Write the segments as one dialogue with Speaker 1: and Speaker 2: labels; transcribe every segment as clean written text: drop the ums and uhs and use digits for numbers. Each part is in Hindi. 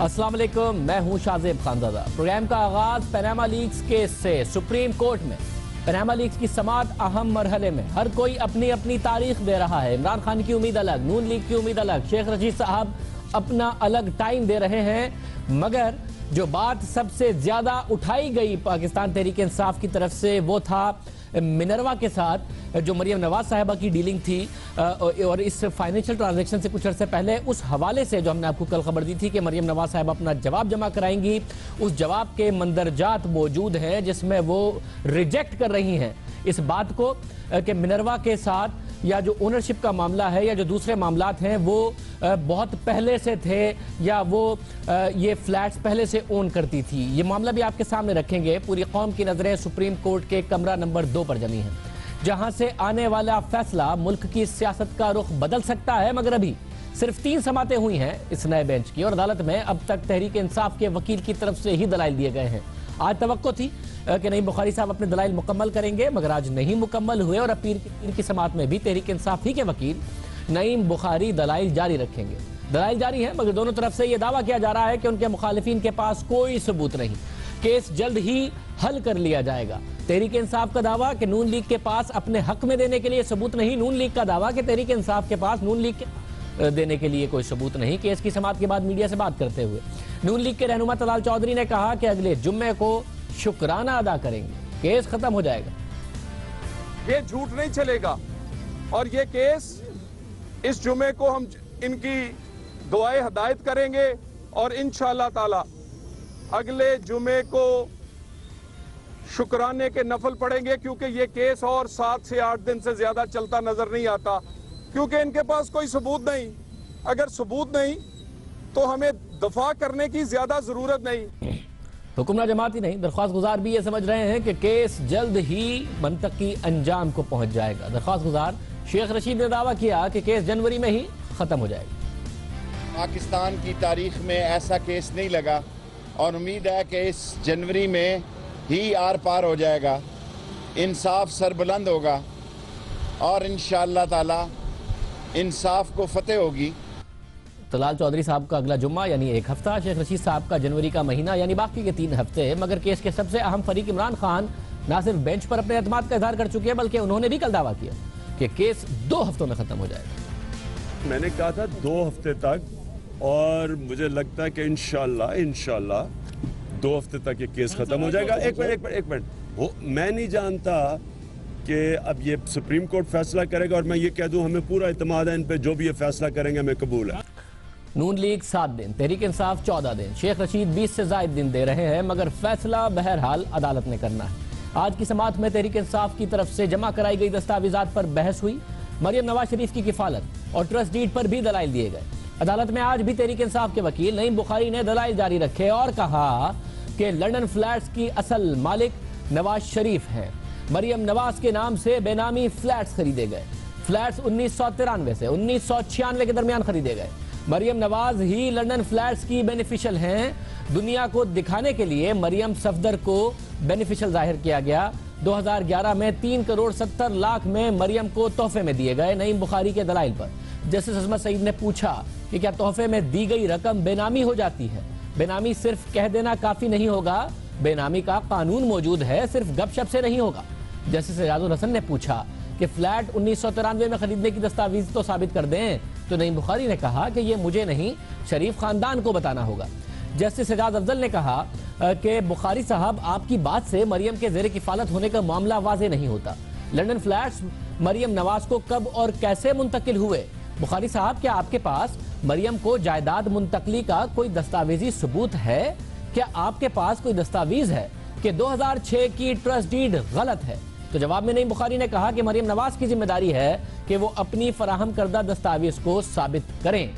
Speaker 1: अस्सलाम वालेकुम, मैं हूं शाज़ेब खानज़ादा। प्रोग्राम का आगाज पनामा लीक्स केस से। सुप्रीम कोर्ट में पनामा लीक्स की समाअत अहम मरहले में। हर कोई अपनी अपनी तारीख दे रहा है। इमरान खान की उम्मीद अलग, नून लीग की उम्मीद अलग, शेख रशीद साहब अपना अलग टाइम दे रहे हैं। मगर जो बात सबसे ज्यादा उठाई गई पाकिस्तान तहरीक इंसाफ की तरफ से वो था मिनरवा के साथ जो मरियम नवाज साहिबा की डीलिंग थी और इस फाइनेंशियल ट्रांजैक्शन से कुछ अर्से पहले उस हवाले से जो हमने आपको कल खबर दी थी कि मरियम नवाज साहिबा अपना जवाब जमा कराएंगी। उस जवाब के मंदरजात मौजूद हैं जिसमें वो रिजेक्ट कर रही हैं इस बात को कि मिनरवा के साथ या जो ओनरशिप का मामला है या जो दूसरे मामलात हैं वो बहुत पहले से थे या वो ये फ्लैट्स पहले से ओन करती थी। ये मामला भी आपके सामने रखेंगे। पूरी कौम की नजरें सुप्रीम कोर्ट के कमरा नंबर 2 पर जमी हैं, जहां से आने वाला फैसला मुल्क की सियासत का रुख बदल सकता है। मगर अभी सिर्फ 3 समातें हुई हैं इस नए बेंच की और अदालत में अब तक तहरीक इंसाफ के वकील की तरफ से ही दलाइल दिए गए हैं। आज तवक्को थी कि नईम बुखारी साहब अपने दलाइल मुकम्मल करेंगे, मगर आज नहीं मुकम्मल हुए और अब पीर की समात में भी तहरीक इंसाफ ही के वकील नईम बुखारी दलाइल जारी रखेंगे। दलाइल जारी है मगर दोनों तरफ से यह दावा किया जा रहा है कि उनके मुखालिफिन के पास कोई सबूत नहीं, केस जल्द ही हल कर लिया जाएगा। तहरीक इंसाफ का दावा कि नून लीग के पास अपने हक में देने के लिए सबूत नहीं, नून लीग का दावा कि तहरीक इंसाफ के पास नून लीग के देने के लिए कोई सबूत नहीं। केस की समात के बाद मीडिया से बात करते हुए नून लीग के रहनुमा तलाल चौधरी ने कहा कि अगले जुम्मे को शुक्राना अदा करेंगे, केस खत्म हो जाएगा।
Speaker 2: ये झूठ नहीं चलेगा और ये केस इस जुमे को हम इनकी दुआएं हदायत करेंगे और इंशाअल्लाह ताला अगले जुमे को शुक्राने के नफल पड़ेंगे, क्योंकि ये केस और 7 से 8 दिन से ज्यादा चलता नजर नहीं आता, क्योंकि इनके पास कोई सबूत नहीं। अगर सबूत नहीं तो हमें दफा करने की ज्यादा जरूरत नहीं।
Speaker 1: हुक्मरान जमात ही नहीं, दरख्वास्त गुजार भी ये समझ रहे हैं कि केस जल्द ही मंतकी अंजाम को पहुंच जाएगा। दरख्वास्त गुजार शेख रशीद ने दावा किया कि केस जनवरी में ही खत्म हो जाएगा।
Speaker 3: पाकिस्तान की तारीख में ऐसा केस नहीं लगा और उम्मीद है कि इस जनवरी में ही आर पार हो जाएगा, इंसाफ सरबुलंद होगा और इंशाअल्लाह ताला इंसाफ को फतेह होगी।
Speaker 1: तलाल चौधरी साहब का अगला जुम्मा यानी 1 हफ्ता, शेख रशीद साहब का जनवरी का महीना यानी बाकी के 3 हफ्ते। मगर केस के सबसे अहम फरीक इमरान खान ना सिर्फ बेंच पर अपने एतमाद का इजहार कर चुके हैं बल्कि उन्होंने भी कल दावा किया कि केस 2 हफ्तों में खत्म हो जाएगा।
Speaker 4: मैंने कहा था 2 हफ्ते तक और मुझे लगता है कि इंशाल्लाह 2 हफ्ते तक ये केस खत्म हो जाएगा। एक मिनट, मैं नहीं जानता कि अब ये सुप्रीम कोर्ट फैसला करेगा और मैं ये कह दूं हमें पूरा इत्मीनान है इन पे, जो भी ये फैसला करेंगे हमें कबूल है।
Speaker 1: नून लीग 7 दिन, तहरीक इंसाफ 14 दिन, शेख रशीद 20 से ज्यादा दिन दे रहे हैं, मगर फैसला बहरहाल अदालत ने करना है। आज की समाअत में तहरीक इंसाफ की तरफ से जमा कराई गई दस्तावेजात पर बहस हुई। मरियम नवाज शरीफ की किफालत और ट्रस्ट डीड पर भी दलाइल दिए गए। अदालत में आज भी तहरीक इंसाफ के वकील नईम बुखारी ने दलाइल जारी रखे और कहा कि लंदन फ्लैट्स की असल मालिक नवाज शरीफ हैं। मरियम नवाज के नाम से बेनामी फ्लैट्स खरीदे गए। फ्लैट्स 1993 से 1996 के दरमियान खरीदे गए। मरियम नवाज ही लंदन फ्लैट्स की बेनिफिशियल हैं। दुनिया को दिखाने के लिए मरियम सफदर को बेनिफिशियल जाहिर किया गया। 2011 में 3 करोड़ 70 लाख में मरियम को तोहफे में दिए गए नईम बुखारी के दलाइल पर। जस्टिस अजमत सईद ने पूछा कि क्या तोहफे में दी गई रकम बेनामी हो जाती है? बेनामी सिर्फ कह देना काफी नहीं होगा, बेनामी का कानून मौजूद है, सिर्फ गपशप से नहीं होगा। जस्टिस एजाजुल हसन ने पूछा कि फ्लैट 1993 में खरीदने की दस्तावेज तो साबित कर दें, तो नईम बुखारी ने कहा कि ये मुझे नहीं शरीफ खानदान को बताना होगा। जस्टिस एजाज अफजल ने कहा कि बुखारी साहब आपकी बात से मरियम के जेर किफालत होने का मामला वाजे नहीं होता। लंदन फ्लैट्स मरियम नवाज को कब और कैसे मुंतकिल हुए? बुखारी साहब क्या आपके पास मरियम को जायदाद मुंतकली का कोई दस्तावेजी सबूत है? क्या आपके पास कोई दस्तावेज है कि 2006 की ट्रस्ट डीड गलत है? तो जवाब में नईम बुखारी ने कहा कि मरियम नवाज की जिम्मेदारी है कि वो अपनी फराहम करदा दस्तावेज को साबित करें।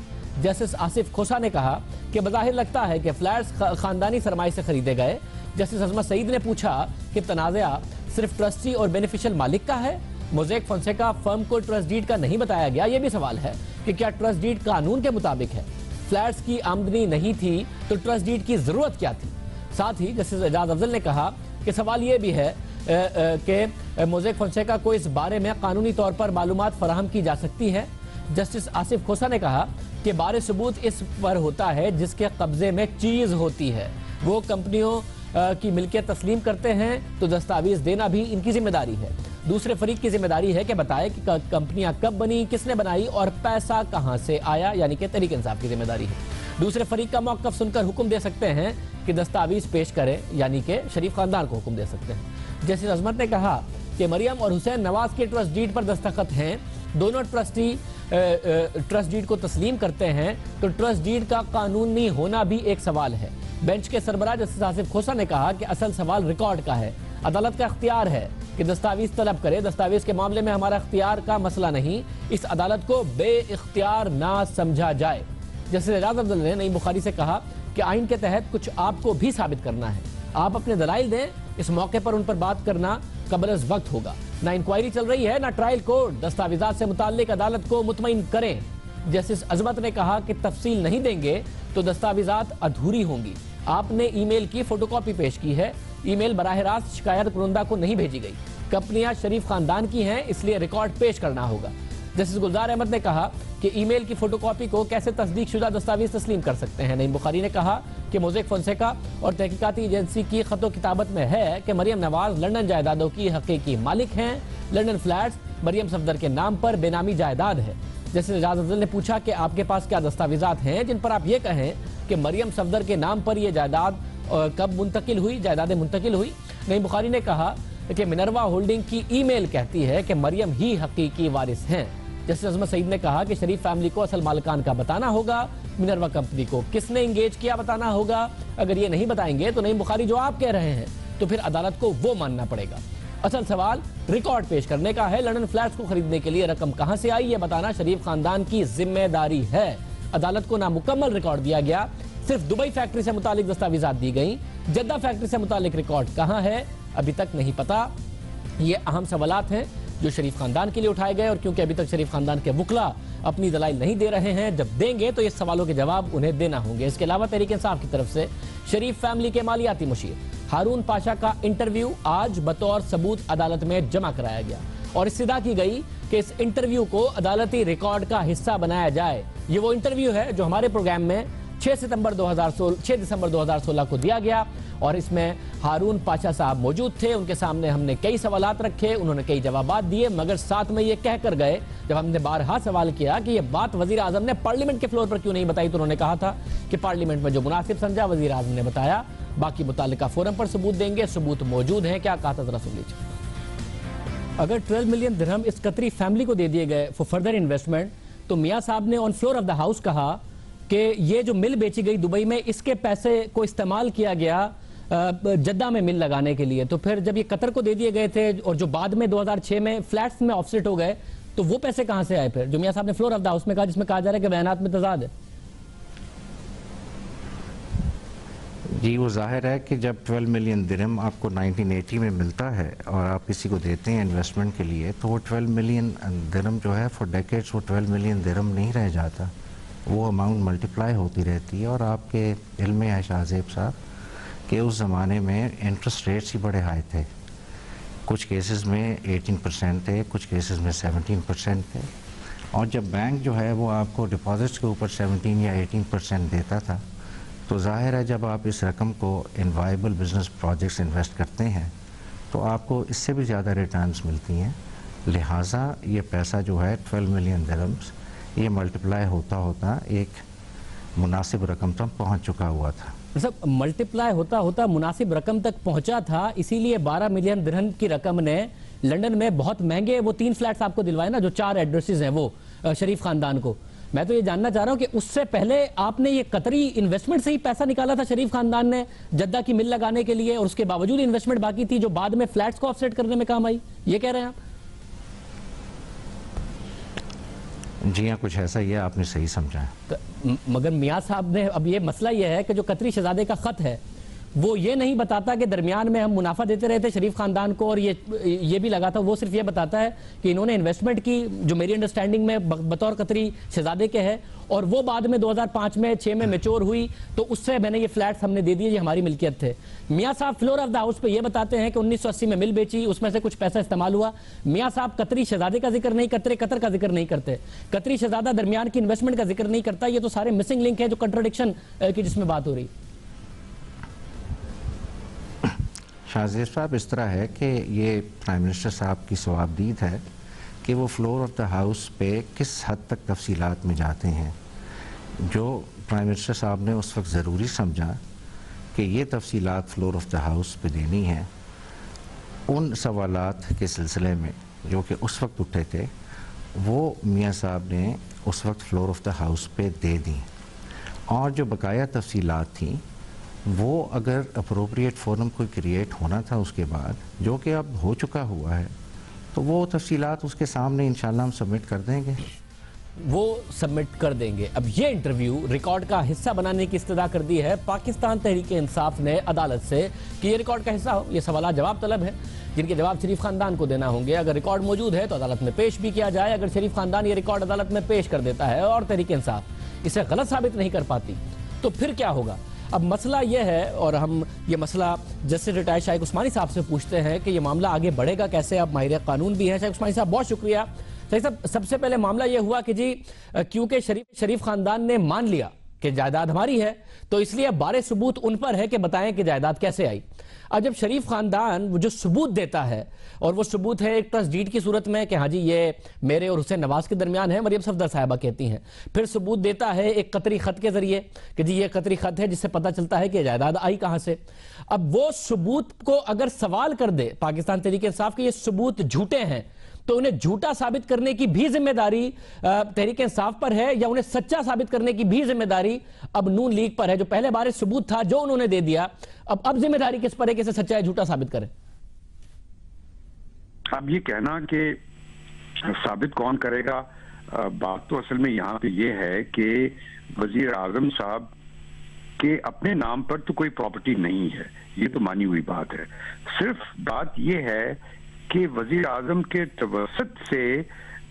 Speaker 1: जस्टिस आसिफ खोसा ने कहा कि बज़ाहिर लगता है कि फ्लैट्स खानदानी सरमाई से खरीदे गए। जस्टिस अजमत सईद ने पूछा कि तनाज़ा सिर्फ ट्रस्टी और बेनिफिशियल मालिक का है, मोज़ेक फोंसेका फर्म को ट्रस्ट डीड का नहीं बताया गया। यह भी सवाल है कि क्या ट्रस्ट डीड कानून के मुताबिक है? फ्लैट्स की आमदनी नहीं थी तो ट्रस्ट डीड की जरूरत क्या थी? साथ ही जस्टिस एजाज अफजल ने कहा कि सवाल यह भी है कि मोज़ेक फोंसेका को इस बारे में कानूनी तौर पर मालूमात फराहम की जा सकती है। जस्टिस आसिफ खोसा ने कहा कि बारे सबूत इस पर होता है जिसके कब्जे में चीज होती है, वो कंपनियों की मिल्कियत तस्लीम करते हैं तो दस्तावेज देना भी इनकी जिम्मेदारी है। दूसरे फरीक की जिम्मेदारी है कि बताए कि कंपनियां कब बनी, किसने बनाई और पैसा कहां से आया, यानी कि तहरीक इंसाफ की जिम्मेदारी है। दूसरे फरीक का मौक़िफ़ सुनकर हुक्म दे सकते हैं कि दस्तावेज पेश करें, यानी कि शरीफ खानदान को हुक्म दे सकते हैं। जस्टिस अजमत ने कहा कि मरियम और हुसैन नवाज के ट्रस्ट डीड पर दस्तखत हैं, दोनों ट्रस्टी ट्रस्ट डीड को तस्लीम करते हैं, तो ट्रस्ट डीड का कानूनी होना भी एक सवाल है। बेंच के सरबराह जस्टिस आसिफ खोसा ने कहा कि असल सवाल रिकॉर्ड का है, अदालत का इख्तियार है कि दस्तावेज तलब करे, दस्तावेज के मामले में हमारा इख्तियार का मसला नहीं, इस अदालत को बे-इख्तियार ना समझा जाए। जस्टिस एजाज अब्दुल्ला ने नईम बुखारी से कहा कि आइन के तहत कुछ आपको भी साबित करना है, आप अपने दलाइल दें, इस मौके पर उन पर बात करना कबल वक्त होगा। ना इंक्वायरी चल रही है ना ट्रायल कोर्ट, दस्तावेजात से मुताल्लिक अदालत को मुतमईन करें। जस्टिस अजमत ने कहा कि तफसील नहीं देंगे तो दस्तावेजात अधूरी होंगी। आपने ईमेल की फोटोकॉपी पेश की है, ईमेल बराह रास्त शिकायत कुरंदा को नहीं भेजी गई, कंपनियां शरीफ खानदान की हैं, इसलिए रिकॉर्ड पेश करना होगा। जस्टिस गुलजार अहमद ने कहा कि ईमेल की फोटोकॉपी को कैसे तस्दीक शुदा दस्तावेज तस्लीम कर सकते हैं। नईम बुखारी ने कहा कि मोज़ेक फोंसेका और तहकीकाती एजेंसी की खतो किताबत में है कि मरियम नवाज लंदन जायदादों की हकीकी मालिक हैं, लंदन फ्लैट्स मरियम सफदर के नाम पर बेनामी जायदाद है। जस्टिस एजाज अफजल ने पूछा कि आपके पास क्या दस्तावेजात हैं जिन पर आप ये कहें कि मरियम सफदर के नाम पर यह जायदाद कब मुंतकिल हुई, जायदादें मुंतकिल हुई। नईम बुखारी ने कहा कि मिनरवा होल्डिंग की ईमेल कहती है कि मरियम ही हकीकी वारिस हैं। जस्टिस अजमत सईद ने कहा कि शरीफ फैमिली को असल मालिकान का बताना होगा, मिनरवा कंपनी को किसने इंगेज किया बताना होगा। अगर ये नहीं बताएंगे तो नईम बुखारी जो आप कह रहे हैं तो फिर अदालत को वो मानना पड़ेगा। असल सवाल रिकॉर्ड पेश करने का है, लंदन फ्लैट्स को खरीदने के लिए रकम कहां से आई ये बताना शरीफ खानदान की जिम्मेदारी है। अदालत को नामुकम्मल रिकॉर्ड दिया गया, सिर्फ दुबई फैक्ट्री से मुतालिक दस्तावेजात दी गई, जद्दा फैक्ट्री से मुतालिक रिकॉर्ड कहां है अभी तक नहीं पता। ये अहम सवालात हैं जो शरीफ खानदान के लिए उठाए गए और क्योंकि अभी तक शरीफ खानदान के वकला अपनी दलाइल नहीं दे रहे हैं, जब देंगे तो ये सवालों के जवाब उन्हें देना होंगे। इसके अलावा तहरीक इंसाफ की तरफ से शरीफ फैमिली के मालियाती मुशीर हारून पाशा का इंटरव्यू आज बतौर सबूत अदालत में जमा कराया गया और इस्तदा की गई कि इस इंटरव्यू को अदालती रिकॉर्ड का हिस्सा बनाया जाए। ये वो इंटरव्यू है जो हमारे प्रोग्राम में 6 दिसंबर 2016 को दिया गया और इसमें हारून पाशा साहब मौजूद थे। उनके सामने हमने कई सवालात रखे, उन्होंने कई जवाबात दिए, मगर साथ में ये कह कर गए, जब हमने बारहा सवाल किया कि ये बात वजीर आजम ने पार्लियामेंट के फ्लोर पर क्यों नहीं बताई, तो उन्होंने कहा था कि पार्लियामेंट में जो मुनासिब समझा वजीर आजम ने बताया, बाकी मुतालिका फोरम पर सबूत देंगे। सबूत मौजूद हैं, क्या कहा था जरा सुन लीजिए। अगर 12 मिलियन दिरहम इस कतरी फैमिली को दे दिए गए फॉर फर्दर इन्वेस्टमेंट, तो मियाँ साहब ने on floor of the house कहा कि ये जो मिल बेची गई दुबई में, इसके पैसे को इस्तेमाल किया गया जद्दा में मिल लगाने के लिए। तो फिर जब ये कतर को दे दिए गए थे और जो बाद में 2006 में फ्लैट्स में ऑफसेट हो गए, तो वो पैसे कहां से आए फिर, जो मियाँ साहब ने फ्लोर ऑफ द हाउस में कहा, जिसमें कहा जा रहा है कि बयानात में तजाद है।
Speaker 5: जी, वो जाहिर है कि जब 12 मिलियन दिरहम आपको 1980 में मिलता है और आप किसी को देते हैं इन्वेस्टमेंट के लिए, तो वो 12 मिलियन दिरहम जो है फॉर डेकेड्स वो 12 मिलियन दिरहम नहीं रह जाता, वो अमाउंट मल्टीप्लाई होती रहती है। और आपके इल्म है शाहजेब साहब कि उस ज़माने में इंटरेस्ट रेट्स ही बड़े हाई थे, कुछ केसेस में 18% थे, कुछ केसेस में 17% थे। और जब बैंक जो है वो आपको डिपॉजिट्स के ऊपर 17 या 18% देता था, तो जाहिर है जब आप इस रकम को इन वाइबल बिजनेस प्रोजेक्ट्स इन्वेस्ट करते हैं तो आपको इससे भी ज़्यादा रिटर्न्स मिलती हैं। लिहाजा ये पैसा जो है 12 मिलियन दिरहम्स ये मल्टीप्लाई होता होता एक मुनासिब रकम तक पहुंच चुका हुआ था।
Speaker 1: सब मल्टीप्लाई होता होता मुनासिब रकम तक पहुंचा था, इसीलिए 12 मिलियन दिरहम की रकम ने लंदन में बहुत महंगे वो 3 फ्लैट्स आपको दिलवाए ना, जो 4 एड्रेसेस हैं वो शरीफ खानदान को। मैं तो ये जानना चाह रहा हूं कि उससे पहले आपने ये कतरी इन्वेस्टमेंट से ही पैसा निकाला था शरीफ खानदान ने जद्दा की मिल लगाने के लिए, और उसके बावजूद इन्वेस्टमेंट बाकी थी जो बाद में फ्लैट्स को ऑफसेट करने में काम आई, ये कह रहे हैं आप?
Speaker 5: जी हाँ, कुछ ऐसा ही है, आपने सही समझा है।
Speaker 1: मगर मियाँ साहब ने, अब ये मसला ये है कि जो कतरी शहजादे का खत है वो ये नहीं बताता कि दरमियान में हम मुनाफा देते रहे थे शरीफ खानदान को और ये भी लगा था। वो सिर्फ ये बताता है कि इन्होंने इन्वेस्टमेंट की जो मेरी अंडरस्टैंडिंग में बतौर कतरी शहजादे के है, और वो बाद में 2005 में 6 में मैच्योर हुई, तो उससे मैंने ये फ्लैट्स हमने दे दिए, ये हमारी मिल्कियत थे। मियाँ साहब फ्लोर ऑफ द हाउस पे ये बताते हैं कि 1980 में मिल बेची, उसमें से कुछ पैसा इस्तेमाल हुआ। मियाँ साहब कतरी शहजादे का जिक्र नहीं करते, कतर का जिक्र नहीं करते, कतरी शहजादा दरमियान की इन्वेस्टमेंट का जिक्र नहीं करता। ये तो सारे मिसिंग लिंक है जो कंट्राडिक्शन की जिसमें बात हो रही।
Speaker 5: शाहजेब साहब, इस तरह है कि ये प्राइम मिनिस्टर साहब की सवाबदीद है कि वो फ्लोर ऑफ द हाउस पे किस हद तक तफसीलात में जाते हैं। जो प्राइम मिनिस्टर साहब ने उस वक्त ज़रूरी समझा कि ये तफसीलात फ्लोर ऑफ द हाउस पे देनी है, उन सवालात के सिलसिले में जो कि उस वक्त उठे थे, वो मियाँ साहब ने उस वक्त फ्लोर ऑफ द हाउस पे दे दी। और जो बकाया तफसीलात थी वो अगर अप्रोप्रिएट फोरम कोई क्रिएट होना था उसके बाद, जो कि अब हो चुका हुआ है, तो वो तफसीलात उसके सामने इंशाल्लाह हम सबमिट कर देंगे।
Speaker 1: वो सबमिट कर देंगे। अब ये इंटरव्यू रिकॉर्ड का हिस्सा बनाने की इस्तदा कर दी है पाकिस्तान तहरीक इंसाफ ने अदालत से कि ये रिकॉर्ड का हिस्सा हो। ये सवाल जवाब तलब है जिनके जवाब शरीफ खानदान को देना होंगे। अगर रिकॉर्ड मौजूद है तो अदालत में पेश भी किया जाए। अगर शरीफ खानदान ये रिकॉर्ड अदालत में पेश कर देता है और तहरीक इंसाफ इसे गलत साबित नहीं कर पाती, तो फिर क्या होगा? अब मसला यह है, और हम ये मसला जस्टिस रिटायर्ड शाइख उस्मानी साहब से पूछते हैं कि ये मामला आगे बढ़ेगा कैसे। अब माहिर कानून भी हैं शाइख उस्मानी साहब, बहुत शुक्रिया। शाइख साहब, सबसे पहले मामला यह हुआ कि जी क्योंकि शरीफ खानदान ने मान लिया कि जायदाद हमारी है, तो इसलिए बारे सबूत उन पर है कि बताएं कि जायदाद कैसे आई। अब जब शरीफ खानदान जो सबूत देता है, और वो सबूत है एक ट्रस्ट डीड की सूरत में कि हाँ जी ये मेरे और हुसैन नवाज के दरमियान है, मरियम सफदर साहिबा कहती हैं, फिर सबूत देता है एक कतरी खत के जरिए कि जी ये कतरी खत है जिससे पता चलता है कि जायदाद आई कहां से। अब वो सबूत को अगर सवाल कर दे पाकिस्तान तहरीक इंसाफ के ये सबूत झूठे हैं, तो उन्हें झूठा साबित करने की भी जिम्मेदारी तहरीक इंसाफ पर है, या उन्हें सच्चा साबित करने की भी जिम्मेदारी अब नून लीग पर है? जो पहले बार सबूत था जो उन्होंने दे दिया, अब जिम्मेदारी किस पर है कि इसे सच्चा या झूठा साबित करें?
Speaker 6: अब ये कहना कि साबित कौन करेगा, बात तो असल में यहाँ पे ये है कि वजीर आजम साहब के अपने नाम पर तो कोई प्रॉपर्टी नहीं है, ये तो मानी हुई बात है। सिर्फ बात ये है कि वजीर आजम के तवसत से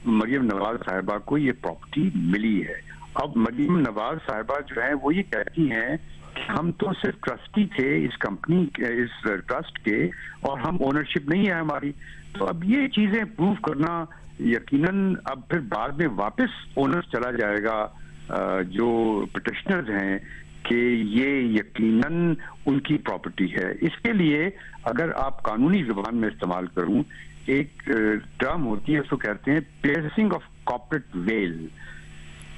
Speaker 6: मरियम नवाज साहिबा को ये प्रॉपर्टी मिली है। अब मरियम नवाज साहिबा जो है वो ये कहती हैं कि हम तो सिर्फ ट्रस्टी थे इस कंपनी के, इस ट्रस्ट के, और हम ओनरशिप नहीं है हमारी। तो अब ये चीजें प्रूव करना यकीनन अब फिर बाद में वापस ओनर्स चला जाएगा जो पिटिशनर्स हैं कि ये यकीनन उनकी प्रॉपर्टी है। इसके लिए अगर आप कानूनी जुबान में इस्तेमाल करूं, एक टर्म होती है, उसको कहते हैं पियर्सिंग ऑफ कॉर्पोरेट वेल,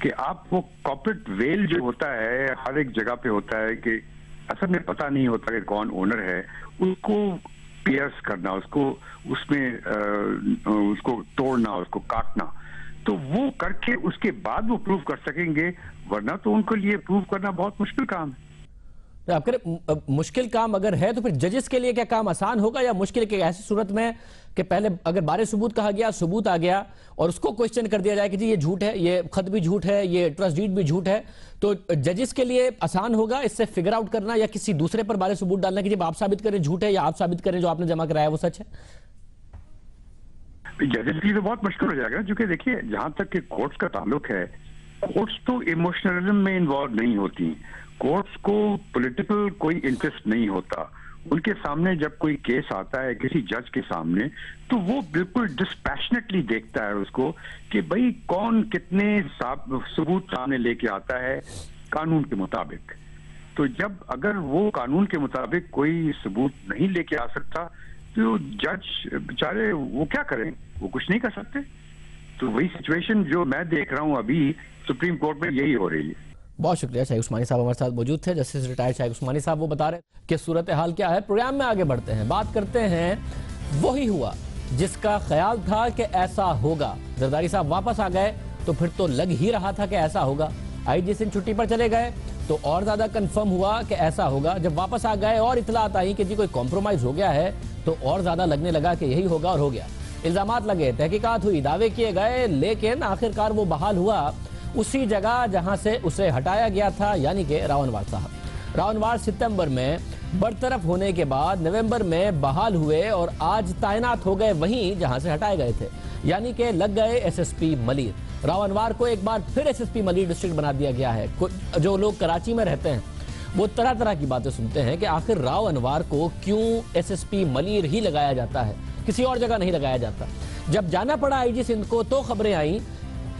Speaker 6: कि आप वो कॉर्पोरेट वेल जो होता है हर एक जगह पे होता है कि असल में पता नहीं होता कि कौन ओनर है, उसको पियर्स करना, उसको उसमें उसको तोड़ना, उसको काटना, तो वो करके उसके बाद वो प्रूव कर सकेंगे, वरना तो उनके लिए प्रूव करना बहुत मुश्किल काम है।
Speaker 1: तो आपके मुश्किल काम अगर है तो फिर जजेस के लिए क्या काम आसान होगा या मुश्किल के ऐसी सूरत में कि पहले अगर बारे सबूत कहा गया, सबूत आ गया और उसको क्वेश्चन कर दिया जाए कि जी ये झूठ है, ये खत भी झूठ है, ये ट्रस्ट डीड भी झूठ है, तो जजेस के लिए आसान होगा इससे फिगर आउट करना या किसी दूसरे पर बारे सबूत डालना कि जब आप साबित करें झूठ है या आप साबित करें जो आपने जमा कराया वो सच है?
Speaker 6: जजेस के लिए तो बहुत मुश्किल हो जाएगा, क्योंकि देखिए जहां तक कि कोर्ट्स का ताल्लुक है, कोर्ट्स तो इमोशनलिज्म में इन्वॉल्व नहीं होती, कोर्ट्स को पॉलिटिकल कोई इंटरेस्ट नहीं होता। उनके सामने जब कोई केस आता है किसी जज के सामने, तो वो बिल्कुल डिस्पैशनेटली देखता है उसको कि भाई कौन कितने सबूत सामने लेके आता है कानून के मुताबिक। तो जब अगर वो कानून के मुताबिक कोई सबूत नहीं लेके आ सकता, तो जज बेचारे वो क्या करें, वो कुछ नहीं कर सकते। तो वही सिचुएशन जो मैं देख रहा हूं अभी सुप्रीम कोर्ट में, यही हो रही है।
Speaker 1: बहुत शुक्रिया। शाइख उस्मानी साहब हमारे साथ मौजूद थे, जस्टिस रिटायर्ड शाइख उस्मानी साहब, वो बता रहे कि सूरत हाल क्या है। प्रोग्राम में आगे बढ़ते हैं, बात करते हैं वही हुआ जिसका ख्याल था कि ऐसा होगा। जरदारी साहब वापस आ गए तो फिर तो लग ही रहा था कि ऐसा होगा। आईजी सिंह छुट्टी पर चले गए तो और ज्यादा कंफर्म हुआ कि ऐसा होगा। जब वापस आ गए और इतलात आई कि जी कोई कॉम्प्रोमाइज हो गया है, तो और ज्यादा लगने लगा कि यही होगा, और हो गया। इल्जामात लगे, तहकीकात हुई, दावे किए गए, लेकिन आखिरकार वो बहाल हुआ उसी जगह जहां से उसे हटाया गया था, यानी कि रावनवार साहब। रावनवार सितंबर में बरतरफ होने के बाद नवंबर में बहाल हुए और आज तैनात हो गए वहीं जहां से हटाए गए थे, यानी कि लग गए एसएसपी मलीर। राव अनवार को एक बार फिर एसएसपी मलीर डिस्ट्रिक्ट बना दिया गया है। जो लोग कराची में रहते हैं वो तरह तरह की बातें सुनते हैं कि आखिर राव अनवार को क्यों एसएसपी मलीर ही लगाया जाता है, किसी और जगह नहीं लगाया जाता। जब जाना पड़ा आईजी सिंध को तो खबरें आई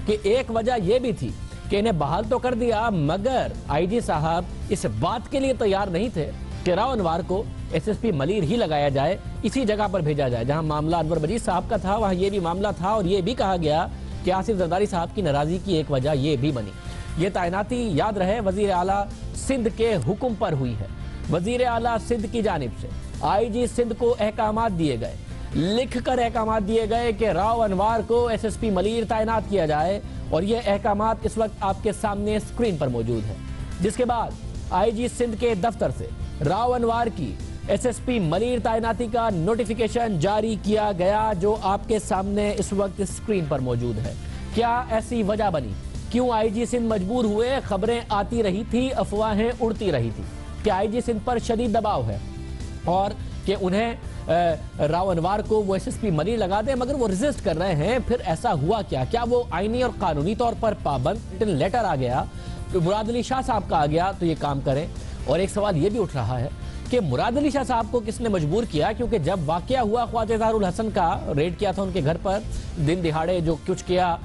Speaker 1: कि एक वजह यह भी थी कि इन्हें बहाल तो कर दिया, मगर आईजी साहब इस बात के लिए तैयार नहीं थे कि राव अनवार को एसएसपी मलीर ही लगाया जाए, इसी जगह पर भेजा जाए जहां मामला अनवर मजीद साहब का था, वहां यह भी मामला था। और यह भी कहा गया कि आसिफ जरदारी साहब की नाराजगी की एक वजह यह भी बनी। ये तैनाती याद रहे वजीर आला सिंध के हुक्म पर हुई है। वजीर आला सिंध की जानिब से आईजी सिंध को अहकामात दिए गए, लिखकर अहकामात दिए गए कि राव अनवार को एसएसपी मलीर तैनात किया जाए, और ये अहकामात इस वक्त आपके सामने स्क्रीन पर मौजूद है। जिसके बाद आईजी सिंध के दफ्तर से राव अनवार की एसएसपी मलीर तैनाती का नोटिफिकेशन जारी किया गया, जो आपके सामने इस वक्त स्क्रीन पर मौजूद है। क्या ऐसी वजह बनी, क्यों आईजी सिंध मजबूर हुए? खबरें आती रही थी, अफवाहें उड़ती रही थी कि आईजी सिंध पर शदीद दबाव है और कि उन्हें राव अनवार को वो एसएसपी मलीर लगा दे, मगर वो रेजिस्ट कर रहे हैं। फिर ऐसा हुआ क्या? क्या वो आईनी और कानूनी तौर पर पाबंद लेटर आ गया तो मुराद अली शाह साहब का आ गया तो ये काम करें? और एक सवाल ये भी उठ रहा है कि मुराद अली शाह साहब को किसने मजबूर किया, क्योंकि जब वाकया हुआ ख्वाजा इजहारुल हसन का, रेड किया था उनके घर पर दिन दिहाड़े जो कुछ किया,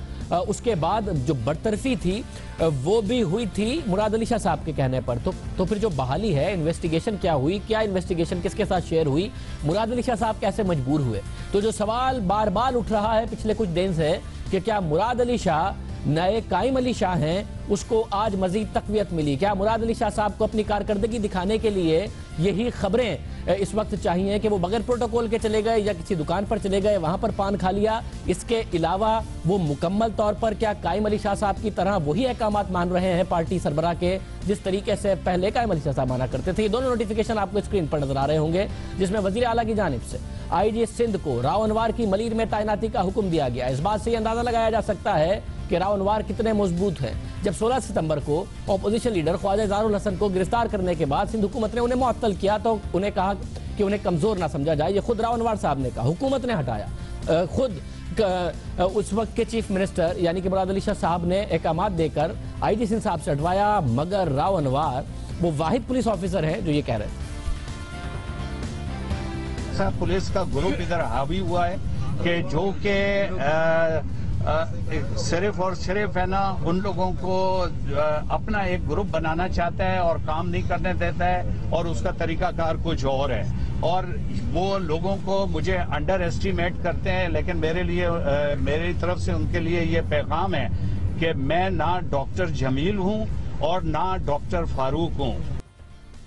Speaker 1: उसके बाद जो बरतरफी थी वो भी हुई थी मुराद अली शाह साहब के कहने पर। तो फिर जो बहाली है, इन्वेस्टिगेशन क्या हुई, क्या इन्वेस्टिगेशन किसके साथ शेयर हुई, मुराद अली शाह साहब कैसे मजबूर हुए? तो जो सवाल बार बार उठ रहा है पिछले कुछ दिन से कि क्या मुराद अली शाह नए कायम अली शाह हैं, उसको आज मजीद तकवीत मिली? क्या मुराद अली शाह साहब को अपनी कारकर्दगी दिखाने के लिए यही खबरें इस वक्त चाहिए कि वो बगैर प्रोटोकॉल के चले गए या किसी दुकान पर चले गए, वहां पर पान खा लिया? इसके अलावा वो मुकम्मल तौर पर क्या कायम अली शाह साहब की तरह वही अहकामात मान रहे हैं पार्टी सरबराह के, जिस तरीके से पहले कायम अली शाह साहब माना करते थे? ये दोनों नोटिफिकेशन आपको स्क्रीन पर नजर आ रहे होंगे, जिसमें वजीर आला की जानिब से आईजी सिंध को राव अनवार की मलीर में तैनाती का हुक्म दिया गया। इस बात से अंदाजा लगाया जा सकता है कि राव अनवार कितने मजबूत हैं। जब 16 सितंबर को ऑपोजिशन लीडर ख्वाजा इजहारुल हसन को गिरफ्तार करने के बाद सिंध हुकूमत ने उन्हें मुअत्तल किया तो उन्हें कहा कि उन्हें कमजोर ना समझा जाए। ये खुद राव अनवार साहब ने कहा, हुकूमत ने हटाया। खुद उस वक्त के चीफ मिनिस्टर यानी कि मुराद अली शाह साहब ने अहकामात देकर आईजी सिंध साहब से हटवाया, मगर राव अनवार वो वाहिद पुलिस ऑफिसर है जो ये कह रहे हैं।
Speaker 7: पुलिस का ग्रुप इधर हावी हुआ है कि जो कि सिर्फ और सिर्फ है ना उन लोगों को अपना एक ग्रुप बनाना चाहता है और काम नहीं करने देता है, और उसका तरीकाकार कुछ और है, और वो लोगों को मुझे अंडर एस्टिमेट करते हैं। लेकिन मेरे लिए मेरी तरफ से उनके लिए ये पैगाम है कि मैं ना डॉक्टर जमील हूँ और ना डॉक्टर फारूक हूँ।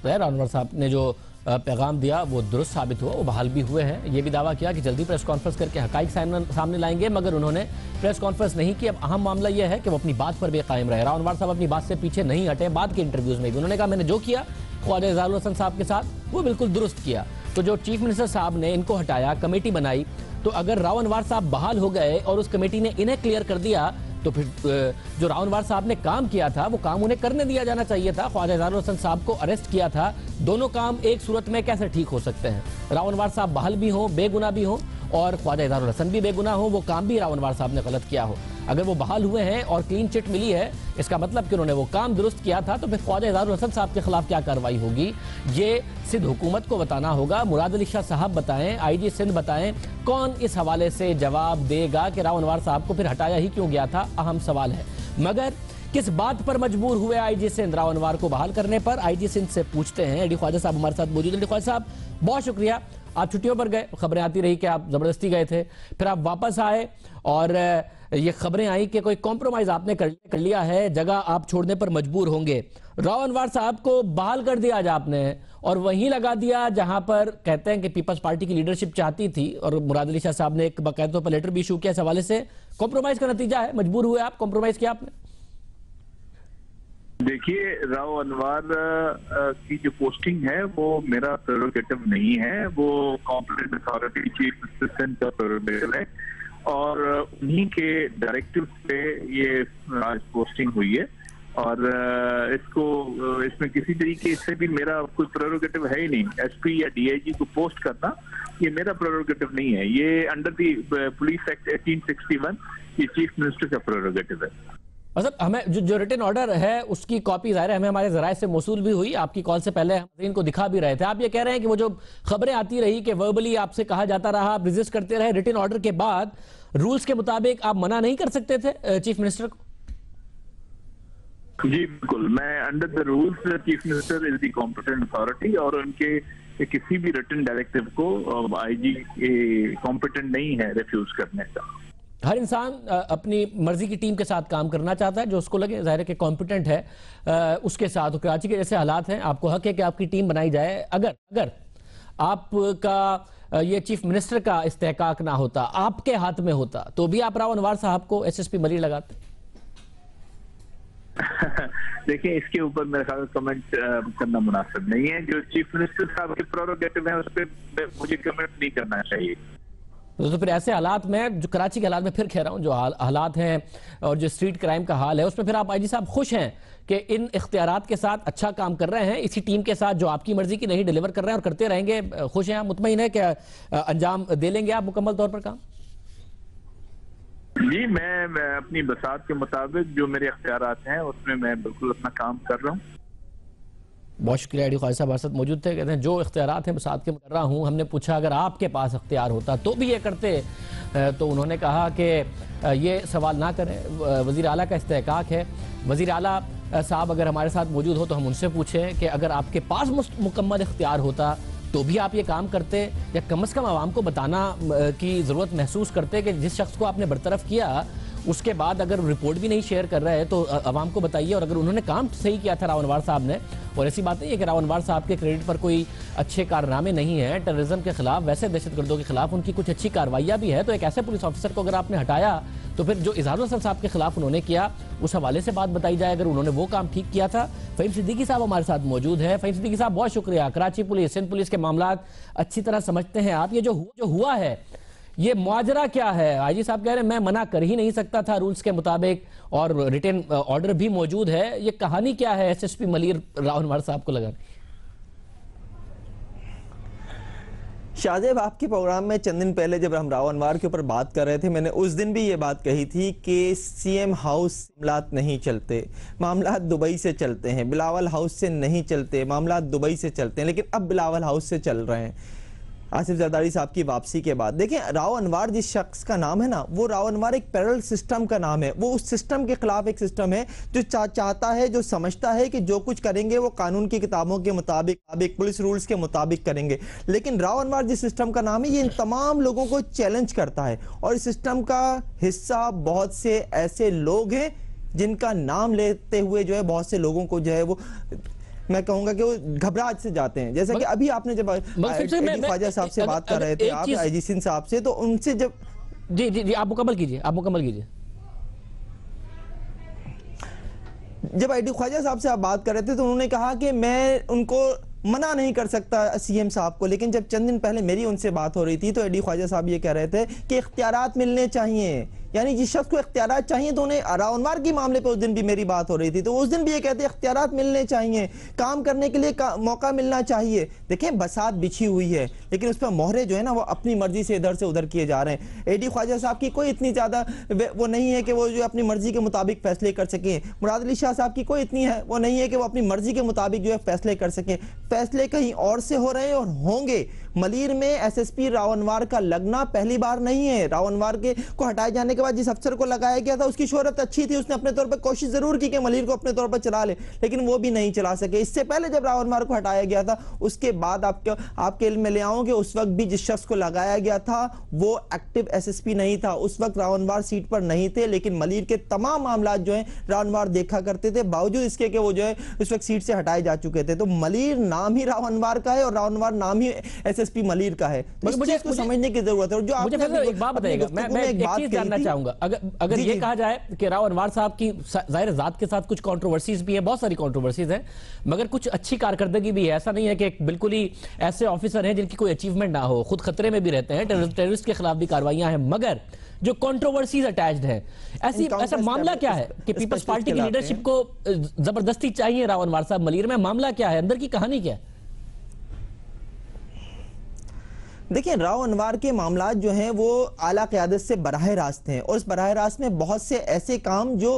Speaker 1: अनवर साहब ने जो पैगाम दिया वो दुरुस्त साबित हुआ, वो बहाल भी हुए हैं। ये भी दावा किया कि जल्दी प्रेस कॉन्फ्रेंस करके हकाइक सामने लाएंगे, मगर उन्होंने प्रेस कॉन्फ्रेंस नहीं की। अब अहम मामला यह है कि वो अपनी बात पर भी कायम रहे। राव अनवर साहब अपनी बात से पीछे नहीं हटे। बाद के इंटरव्यूज में भी उन्होंने कहा मैंने जो किया ख्वाजा इजहारुल हसन साहब के साथ वो बिल्कुल दुरुस्त किया। तो जो चीफ मिनिस्टर साहब ने इनको हटाया, कमेटी बनाई, तो अगर राव अनवर साहब बहाल हो गए और उस कमेटी ने इन्हें क्लियर कर दिया तो फिर जो राव अनवर साहब ने काम किया था वो काम उन्हें करने दिया जाना चाहिए था। ख्वाजा इजहारुल हसन साहब को अरेस्ट किया था। दोनों काम एक सूरत में कैसे ठीक हो सकते हैं? राव अनवर साहब बहाल भी हो, बेगुनाह भी हो, और ख्वाजा इजहारुल हसन भी बेगुनाह हो, वो काम भी राव अनवर साहब ने गलत किया हो। अगर वो बहाल हुए हैं और क्लीन चिट मिली है, इसका मतलब कि उन्होंने वो काम दुरुस्त किया था, तो फिर ख्वाजा इजहारुल हसन साहब के खिलाफ क्या कार्रवाई होगी ये सिंध हुकूमत को बताना होगा। मुराद अली शाह साहब बताएं, आईजी सिंध बताएं, कौन इस हवाले से जवाब देगा कि राव अनवर साहब को फिर हटाया ही क्यों गया था? अहम सवाल है। मगर किस बात पर मजबूर हुए आईजी सिंध राव अनवर को बहाल करने पर? आईजी सिंध से पूछते हैं। एडी ख्वाजा साहब हमारे साथ मौजूद हैं। एडी ख्वाजा साहब, बहुत शुक्रिया। आप छुट्टियों पर गए, खबरें आती रही कि आप जबरदस्ती गए थे, फिर आप वापस आए और ये खबरें आई कि कोई कॉम्प्रोमाइज आपने कर लिया है, जगह आप छोड़ने पर मजबूर होंगे। राव अनवर साहब को बहाल कर दिया आज आपने और वहीं लगा दिया जहां पर कहते हैं कि पीपल्स पार्टी की लीडरशिप चाहती थी, और मुराद अली शाह साहब ने एक बाकायदा पर लेटर भी इशू किया इस हवाले से। कॉम्प्रोमाइज का नतीजा है, मजबूर हुए आप, कॉम्प्रोमाइज किया आपने।
Speaker 6: देखिए, राव अनवर की जो पोस्टिंग है वो मेरा प्रेरोगेटिव नहीं है, वो कॉम्पिटेंट अथॉरिटी चीफ असिस्टेंट का प्रेरोगेटिव है, और उन्हीं के डायरेक्टिव पे ये आज पोस्टिंग हुई है।
Speaker 8: और इसमें किसी तरीके से भी मेरा कोई प्रेरोगेटिव है ही नहीं। एसपी या डीआईजी को पोस्ट करना ये मेरा प्रेरोगेटिव नहीं है, ये अंडर दी पुलिस एक्ट 1861 ये चीफ मिनिस्टर का प्रेरोगेटिव है।
Speaker 1: मतलब हमें जो रिटन ऑर्डर है उसकी कॉपी ज़ाहिर है हमें हमारे जराये से मौसूल भी हुई, आपकी कॉल से पहले हम इनको दिखा भी रहे थे। आप ये कह रहे हैं कि वो जो खबरें आती रही कि वर्बली आपसे कहा जाता रहा, आप रेजिस्ट करते रहे, रिटन ऑर्डर के बाद रूल्स के मुताबिक आप मना नहीं कर सकते थे चीफ मिनिस्टर को?
Speaker 8: जी बिल्कुल, मैं under the rules chief minister is the competent authority और उनके किसी भी रिटन डायरेक्टिव को आईजी कॉम्पिटेंट नहीं है रिफ्यूज करने का।
Speaker 1: हर इंसान अपनी मर्जी की टीम के साथ काम करना चाहता है जो उसको लगे जाहिर है कि कॉम्पिटेंट है उसके साथ। तो कराची के जैसे हालात हैं, आपको हक है कि आपकी टीम बनाई जाए। अगर आपका ये चीफ मिनिस्टर का इस्तेहकाक ना होता, आपके हाथ में होता, तो भी आप राव अनवर साहब को एसएसपी मलिर लगाते?
Speaker 8: देखिए, इसके ऊपर मेरे ख्याल कमेंट करना मुनासिब नहीं है। जो चीफ मिनिस्टर साहब के प्रेरोगेटिव है उस पर मुझे कमेंट नहीं करना चाहिए।
Speaker 1: तो फिर ऐसे हालात में, जो कराची के हालात में फिर कह रहा हूँ, जो हालात हैं और जो स्ट्रीट क्राइम का हाल है, उसमें फिर आप आईजी साहब खुश हैं कि इन इख्तियारात के साथ अच्छा काम कर रहे हैं, इसी टीम के साथ जो आपकी मर्जी की नहीं डिलीवर कर रहे हैं और करते रहेंगे, खुश हैं आप, मुतमईन है कि अंजाम दे लेंगे आप मुकम्मल तौर पर काम?
Speaker 8: जी, मैं अपनी बसात के मुताबिक जो मेरे इख्तियारात हैं उसमें मैं बिल्कुल अपना काम कर रहा हूँ।
Speaker 1: बहुत शुक्रिया। एडी ख्वाजा साहब हमारे साथ मौजूद थे। कहते हैं जो इख्तियारात हैं बसात के कर रहा हूँ। हमने पूछा अगर आपके पास इख्तियार होता तो भी ये करते, तो उन्होंने कहा कि ये सवाल ना करें, वज़ीर आला का इस्तेहकाक है। वज़ीर आला साहब अगर हमारे साथ मौजूद हो तो हम उनसे पूछें कि अगर आपके पास मुकम्मल इख्तियार होता तो भी आप ये काम करते, या कम से कम आवाम को बताना की ज़रूरत महसूस करते कि जिस शख्स को आपने बरतरफ किया उसके बाद अगर रिपोर्ट भी नहीं शेयर कर रहे हैं तो आवाम को बताइए। और अगर उन्होंने काम सही किया था राव अनवर साहब ने, और ऐसी बात नहीं है कि राव अनवर साहब के क्रेडिट पर कोई अच्छे कारनामे नहीं हैं, टेररिज्म के खिलाफ, वैसे दहशतगर्दों के खिलाफ उनकी कुछ अच्छी कार्रवाइयाँ भी है, तो एक ऐसे पुलिस ऑफिसर को अगर आपने हटाया तो फिर जो इजहारुल हसन साहब के खिलाफ उन्होंने किया उस हवाले से बात बताई जाए, अगर उन्होंने वो काम ठीक किया था। फ़हीम सिद्दीकी साहब हमारे साथ मौजूद है। फ़हीम सिद्दीकी साहब बहुत शुक्रिया। कराची पुलिस, सिंध पुलिस के मामलात अच्छी तरह समझते हैं आप। ये जो हुआ है ये मुआजरा क्या है? आईजी साहब कह रहे हैं मैं मना कर ही नहीं सकता था रूल्स के मुताबिक, और रिटन ऑर्डर भी मौजूद है। ये कहानी क्या है एसएसपी मलिर राव अनवर साहब को लगाने?
Speaker 9: शाहजेब, आपके प्रोग्राम में चंद दिन पहले जब हम राव अनवर के ऊपर बात कर रहे थे, मैंने उस दिन भी ये बात कही थी कि सीएम हाउस मामलात नहीं चलते, मामलात दुबई से चलते हैं। बिलावल हाउस से नहीं चलते, मामलात दुबई से चलते हैं, लेकिन अब बिलावल हाउस से चल रहे हैं आसिफ जरदारी साहब की वापसी के बाद। देखें, राव अनवर जिस शख्स का नाम है ना, वो राव अनवर एक पैरेलल सिस्टम का नाम है। वो उस सिस्टम के खिलाफ एक सिस्टम है जो चाहता है, जो समझता है कि जो कुछ करेंगे वो कानून की किताबों के मुताबिक, पुलिस रूल्स के मुताबिक करेंगे। लेकिन राव अनवर जिस सिस्टम का नाम है, ये इन तमाम लोगों को चैलेंज करता है, और इस सिस्टम का हिस्सा बहुत से ऐसे लोग हैं जिनका नाम लेते हुए जो है बहुत से लोगों को जो है वो, मैं कहूंगा कि वो घबराहट से जाते हैं। जैसा कि अभी आपने जब एडी ख्वाजा साहब से बात कर रहे थे, आप आईजी सिंध साहब से, तो उनसे जब
Speaker 1: जी आप मुकम्मल कीजिए,
Speaker 9: जब एडी ख्वाजा साहब से आप बात कर रहे थे तो उन्होंने कहा कि मैं उनको मना नहीं कर सकता सीएम साहब को। लेकिन जब चंद दिन पहले मेरी उनसे बात हो रही थी तो एडी ख्वाजा साहब ये कह रहे थे कि इख्तियारात मिलने चाहिए, यानी जिस शख्स को इख्तियारात चाहिए, तो उन्हें राव अनवर के मामले पर उस दिन भी मेरी बात हो रही थी, तो उस दिन भी ये कहते इख्तियारात मिलने चाहिए, काम करने के लिए मौका मिलना चाहिए। देखें, बसात बिछी हुई है लेकिन उस पर मोहरे जो है ना वो अपनी मर्जी से इधर से उधर किए जा रहे हैं। एडी ख्वाजा साहब की कोई इतनी ज़्यादा वो नहीं है कि वो जो अपनी मर्जी के मुताबिक फैसले कर सकें। मुराद अली शाह साहब की कोई इतनी है वो नहीं है कि वो अपनी मर्जी के मुताबिक जो है फैसले कर सकें। फैसले कहीं और से हो रहे हैं और होंगे। मलीर में एसएसपी राव अनवर का लगना पहली बार नहीं है। राव अनवर के को हटाए जाने के बाद जिस अफसर को लगाया गया था उसकी शोहरत अच्छी थी, उसने अपने तौर पर कोशिश जरूर की कि मलीर को अपने तौर पर चला ले, लेकिन वो भी नहीं चला सके। इससे पहले जब राव अनवर को हटाया गया था उसके बाद आपके इल्म में ले आऊं कि उस वक्त भी जिस शख्स को लगाया गया था वो एक्टिव एसएसपी नहीं था। उस वक्त राव अनवर सीट पर नहीं थे, लेकिन मलीर के तमाम मामला जो है राव अनवर देखा करते थे, बावजूद इसके कि वो जो है उस वक्त सीट से हटाए जा चुके थे। तो मलीर नाम ही राव अनवर का है और राव अनवर नाम ही एसएसपी मलीर का है। तो मुझे इसको समझने की जरूरत है। और जो आपने
Speaker 1: एक बात बताइएगा, मैं एक चीज जानना चाहूंगा, अगर ये कहा जाए कि राव अनवर साहब की जाहिर जात के साथ कुछ कंट्रोवर्सीज भी है, बहुत सारी कंट्रोवर्सीज हैं, मगर कुछ अच्छी कारकर्दगी भी है। ऐसा नहीं है कि बिल्कुल ही ऐसे ऑफिसर हैं जिनकी कोई अचीवमेंट ना हो, खुद खतरे में भी रहते हैं, टेररिस्ट के खिलाफ भी कार्रवाइयां हैं, मगर जो कंट्रोवर्सीज अटैच्ड है। ऐसा मामला क्या है कि पीपल्स पार्टी की लीडरशिप को जबरदस्ती चाहिए राव अनवर साहब मलीर में? मामला क्या है, अंदर की कहानी क्या है?
Speaker 9: देखिए, राव अनवर के मामलात जो हैं वो आला क़यादत से बराह रास्त हैं, और इस बराह रास्त में बहुत से ऐसे काम जो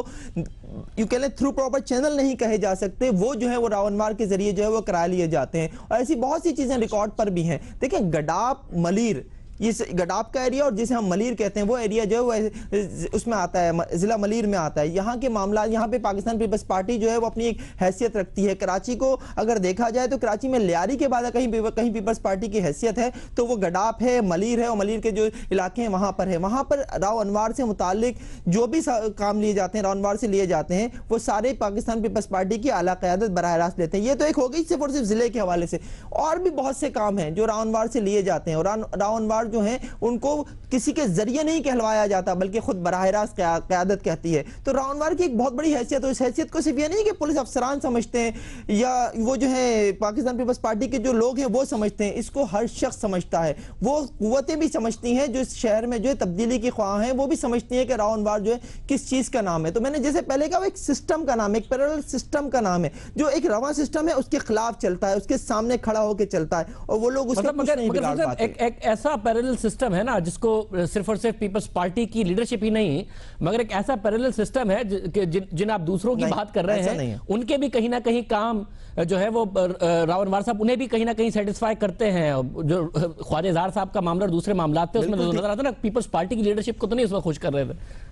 Speaker 9: यू कह लें थ्रू प्रॉपर चैनल नहीं कहे जा सकते, वो जो है वो राव अनवर के जरिए जो है वो करा लिए जाते हैं। और ऐसी बहुत सी चीजें रिकॉर्ड पर भी हैं। देखिए, गडाप मलीर, ये गडाप का एरिया और जिसे हम मलीर कहते हैं वो एरिया जो है वो उसमें आता है, जिला मलीर में आता है। यहाँ के मामला, यहाँ पे पाकिस्तान पीपल्स पार्टी जो है वो अपनी एक हैसियत रखती है। कराची को अगर देखा जाए तो कराची में लियारी के बाद कहीं पीपल्स पार्टी की हैसियत है तो वो गडाप है, मलीर है, और मलीर के जो इलाके हैं वहाँ पर है। वहाँ पर राव अनवर से मुतालिक जो भी काम लिए जाते हैं, राव अनवर से लिए जाते हैं, वो सारे पाकिस्तान पीपल्स पार्टी की आला क़यादत बराह रास्त लेते हैं। ये तो एक हो गई सिर्फ और सिर्फ जिले के हवाले से, और भी बहुत से काम हैं जो राव अनवर से लिए जाते हैं। और राव अनवर जो है उनको किसी के जरिए नहीं कहलवाया जाता, बल्कि खुद बराह रास्त क़यादत कहती है। तो राव अनवर की एक बहुत बड़ी हैसियत है। इस हैसियत को सिर्फ ये नहीं कि पुलिस अफसरान समझते हैं या वो जो है पाकिस्तान पीपल्स पार्टी के जो लोग हैं वो समझते हैं, इसको हर शख्स समझता है। वो कुव्वतें भी समझती हैं जो इस शहर में जो है तब्दीली की ख्वाह हैं, वो भी समझती हैं कि राव अनवर जो है किस चीज़ का नाम है। तो मैंने जैसे पहले कहा, एक सिस्टम का नाम है, एक पैरेलल सिस्टम का नाम है, जो एक रवा सिस्टम है उसके खिलाफ चलता है, उसके सामने खड़ा होकर चलता है, और वो लोग उसका कुछ नहीं बिगाड़ पाते।
Speaker 1: एक ऐसा पैरेलल सिस्टम है ना जिसको सिर्फ और सिर्फ पीपल्स पार्टी की लीडरशिप ही नहीं, मगर एक ऐसा पैरेलल सिस्टम है जिन आप दूसरों की बात कर रहे हैं, उनके भी कहीं ना कहीं काम जो है वो राव अनवर साहब उन्हें भी कहीं ना कहीं सेटिस्फाई करते हैं। जो ख्वाजा इजहार साहब का मामला और दूसरे मामला थे उसमें नजर आता ना, पीपल्स पार्टी की लीडरशिप को तो नहीं उस वक्त खुश कर रहे थे।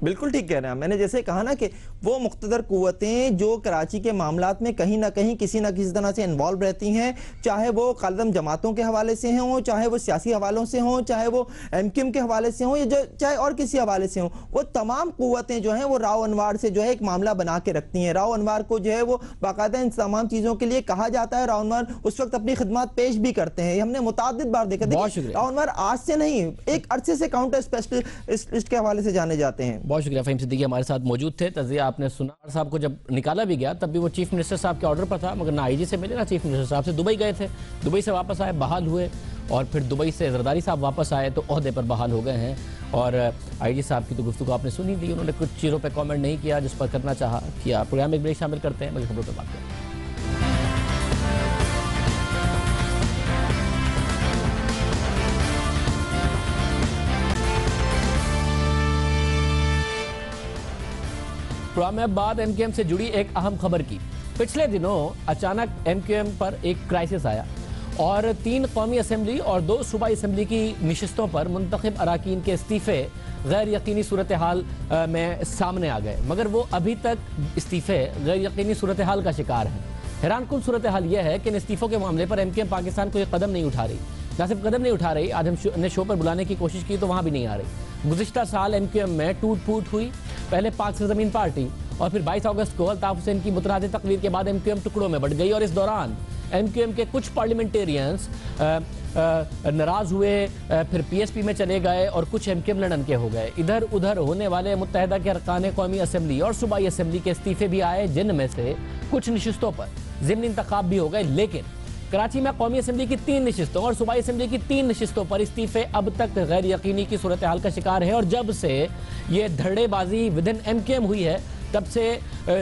Speaker 9: बिल्कुल ठीक कह रहे हैं। मैंने जैसे कहा ना कि वो मुख्तदर कुव्वतें जो कराची के मामलात में कहीं ना कहीं किसी ना किसी तरह से इन्वॉल्व रहती हैं, चाहे वो कालदम जमातों के हवाले से हों, चाहे वो सियासी हवालों से हों, चाहे वो MQM के हवाले से हों, या चाहे और किसी हवाले से हों, वो तमाम कुव्वतें जो हैं वो राव अनवर से जो है एक मामला बना के रखती हैं। राव अनवर को जो है वो बाकायदा इन तमाम चीज़ों के लिए कहा जाता है। राव अनवर उस वक्त अपनी खिदमत पेश भी करते हैं, हमने मुतादिद बार देखा। राव अनवर आज से नहीं, एक अरसे से काउंटर स्पेशलिस्ट के हवाले से जाने जाते हैं।
Speaker 1: बहुत शुक्रिया। फ़हीम सिद्दीकी हमारे साथ मौजूद थे। तज़िया आपने सुना, साहब को जब निकाला भी गया तब भी वो चीफ मिनिस्टर साहब के ऑर्डर पर था, मगर ना IG से मिले ना चीफ मिनिस्टर साहब से। दुबई गए थे, दुबई से वापस आए, बहाल हुए, और फिर दुबई से जरदारी साहब वापस आए तो ओहदे पर बहाल हो गए हैं। और IG साहब की तो गुफ्तगू आपने सुनी थी, उन्होंने कुछ चीज़ों पर कॉमेंट नहीं किया जिस पर करना चाहा किया। प्रोग्राम एक ब्रेक शामिल करते हैं, मगर खबरों पर बात करते हैं। प्रोग्राम में बाद MQM से जुड़ी एक अहम खबर की। पिछले दिनों अचानक MQM पर एक क्राइसिस आया और 3 कौमी असम्बली और 2 सूबाई असम्बली की नशिस्तों पर मुंतखब अराकीन के इस्तीफ़े गैर यकीनी सूरत हाल में सामने आ गए, मगर वो अभी तक इस्तीफ़े गैर यकीनी सूरत हाल का शिकार हैं। हैरानकुन सूरत हाल यह है कि इन इस्तीफ़ों के मामले पर MQM पाकिस्तान को एक कदम नहीं उठा रही। न सिर्फ कदम नहीं उठा रही, आज हमने शो पर बुलाने की कोशिश की तो वहाँ भी नहीं आ रही। गुज़िश्ता साल MQM में टूट फूट हुई, पहले पाक सरज़मीन पार्टी और फिर 22 अगस्त को अल्ताफ़ हुसैन की मुतनाज़ तकरीर के बाद MQM टुकड़ों में बट गई, और इस दौरान MQM के कुछ पार्लियामेंटेरियंस नाराज़ हुए, फिर PSP में चले गए और कुछ MQM लड़न के हो गए। इधर उधर होने वाले मुत्तहिदा के अरकान कौमी असम्बली और सूबाई असम्बली के इस्तीफ़े भी आए, जिनमें से कुछ नशिस्तों पर ज़िमनी इंतखाब भी हो गए। लेकिन कराची में कौमी असम्बली की 3 नशिस्तों और सूबाई असम्बली की 3 नशिस्तों पर इस्तीफ़े अब तक गैर यकीनी की सूरत हाल का शिकार है। और जब से ये धड़ेबाजी विदिन MQM हुई है तब से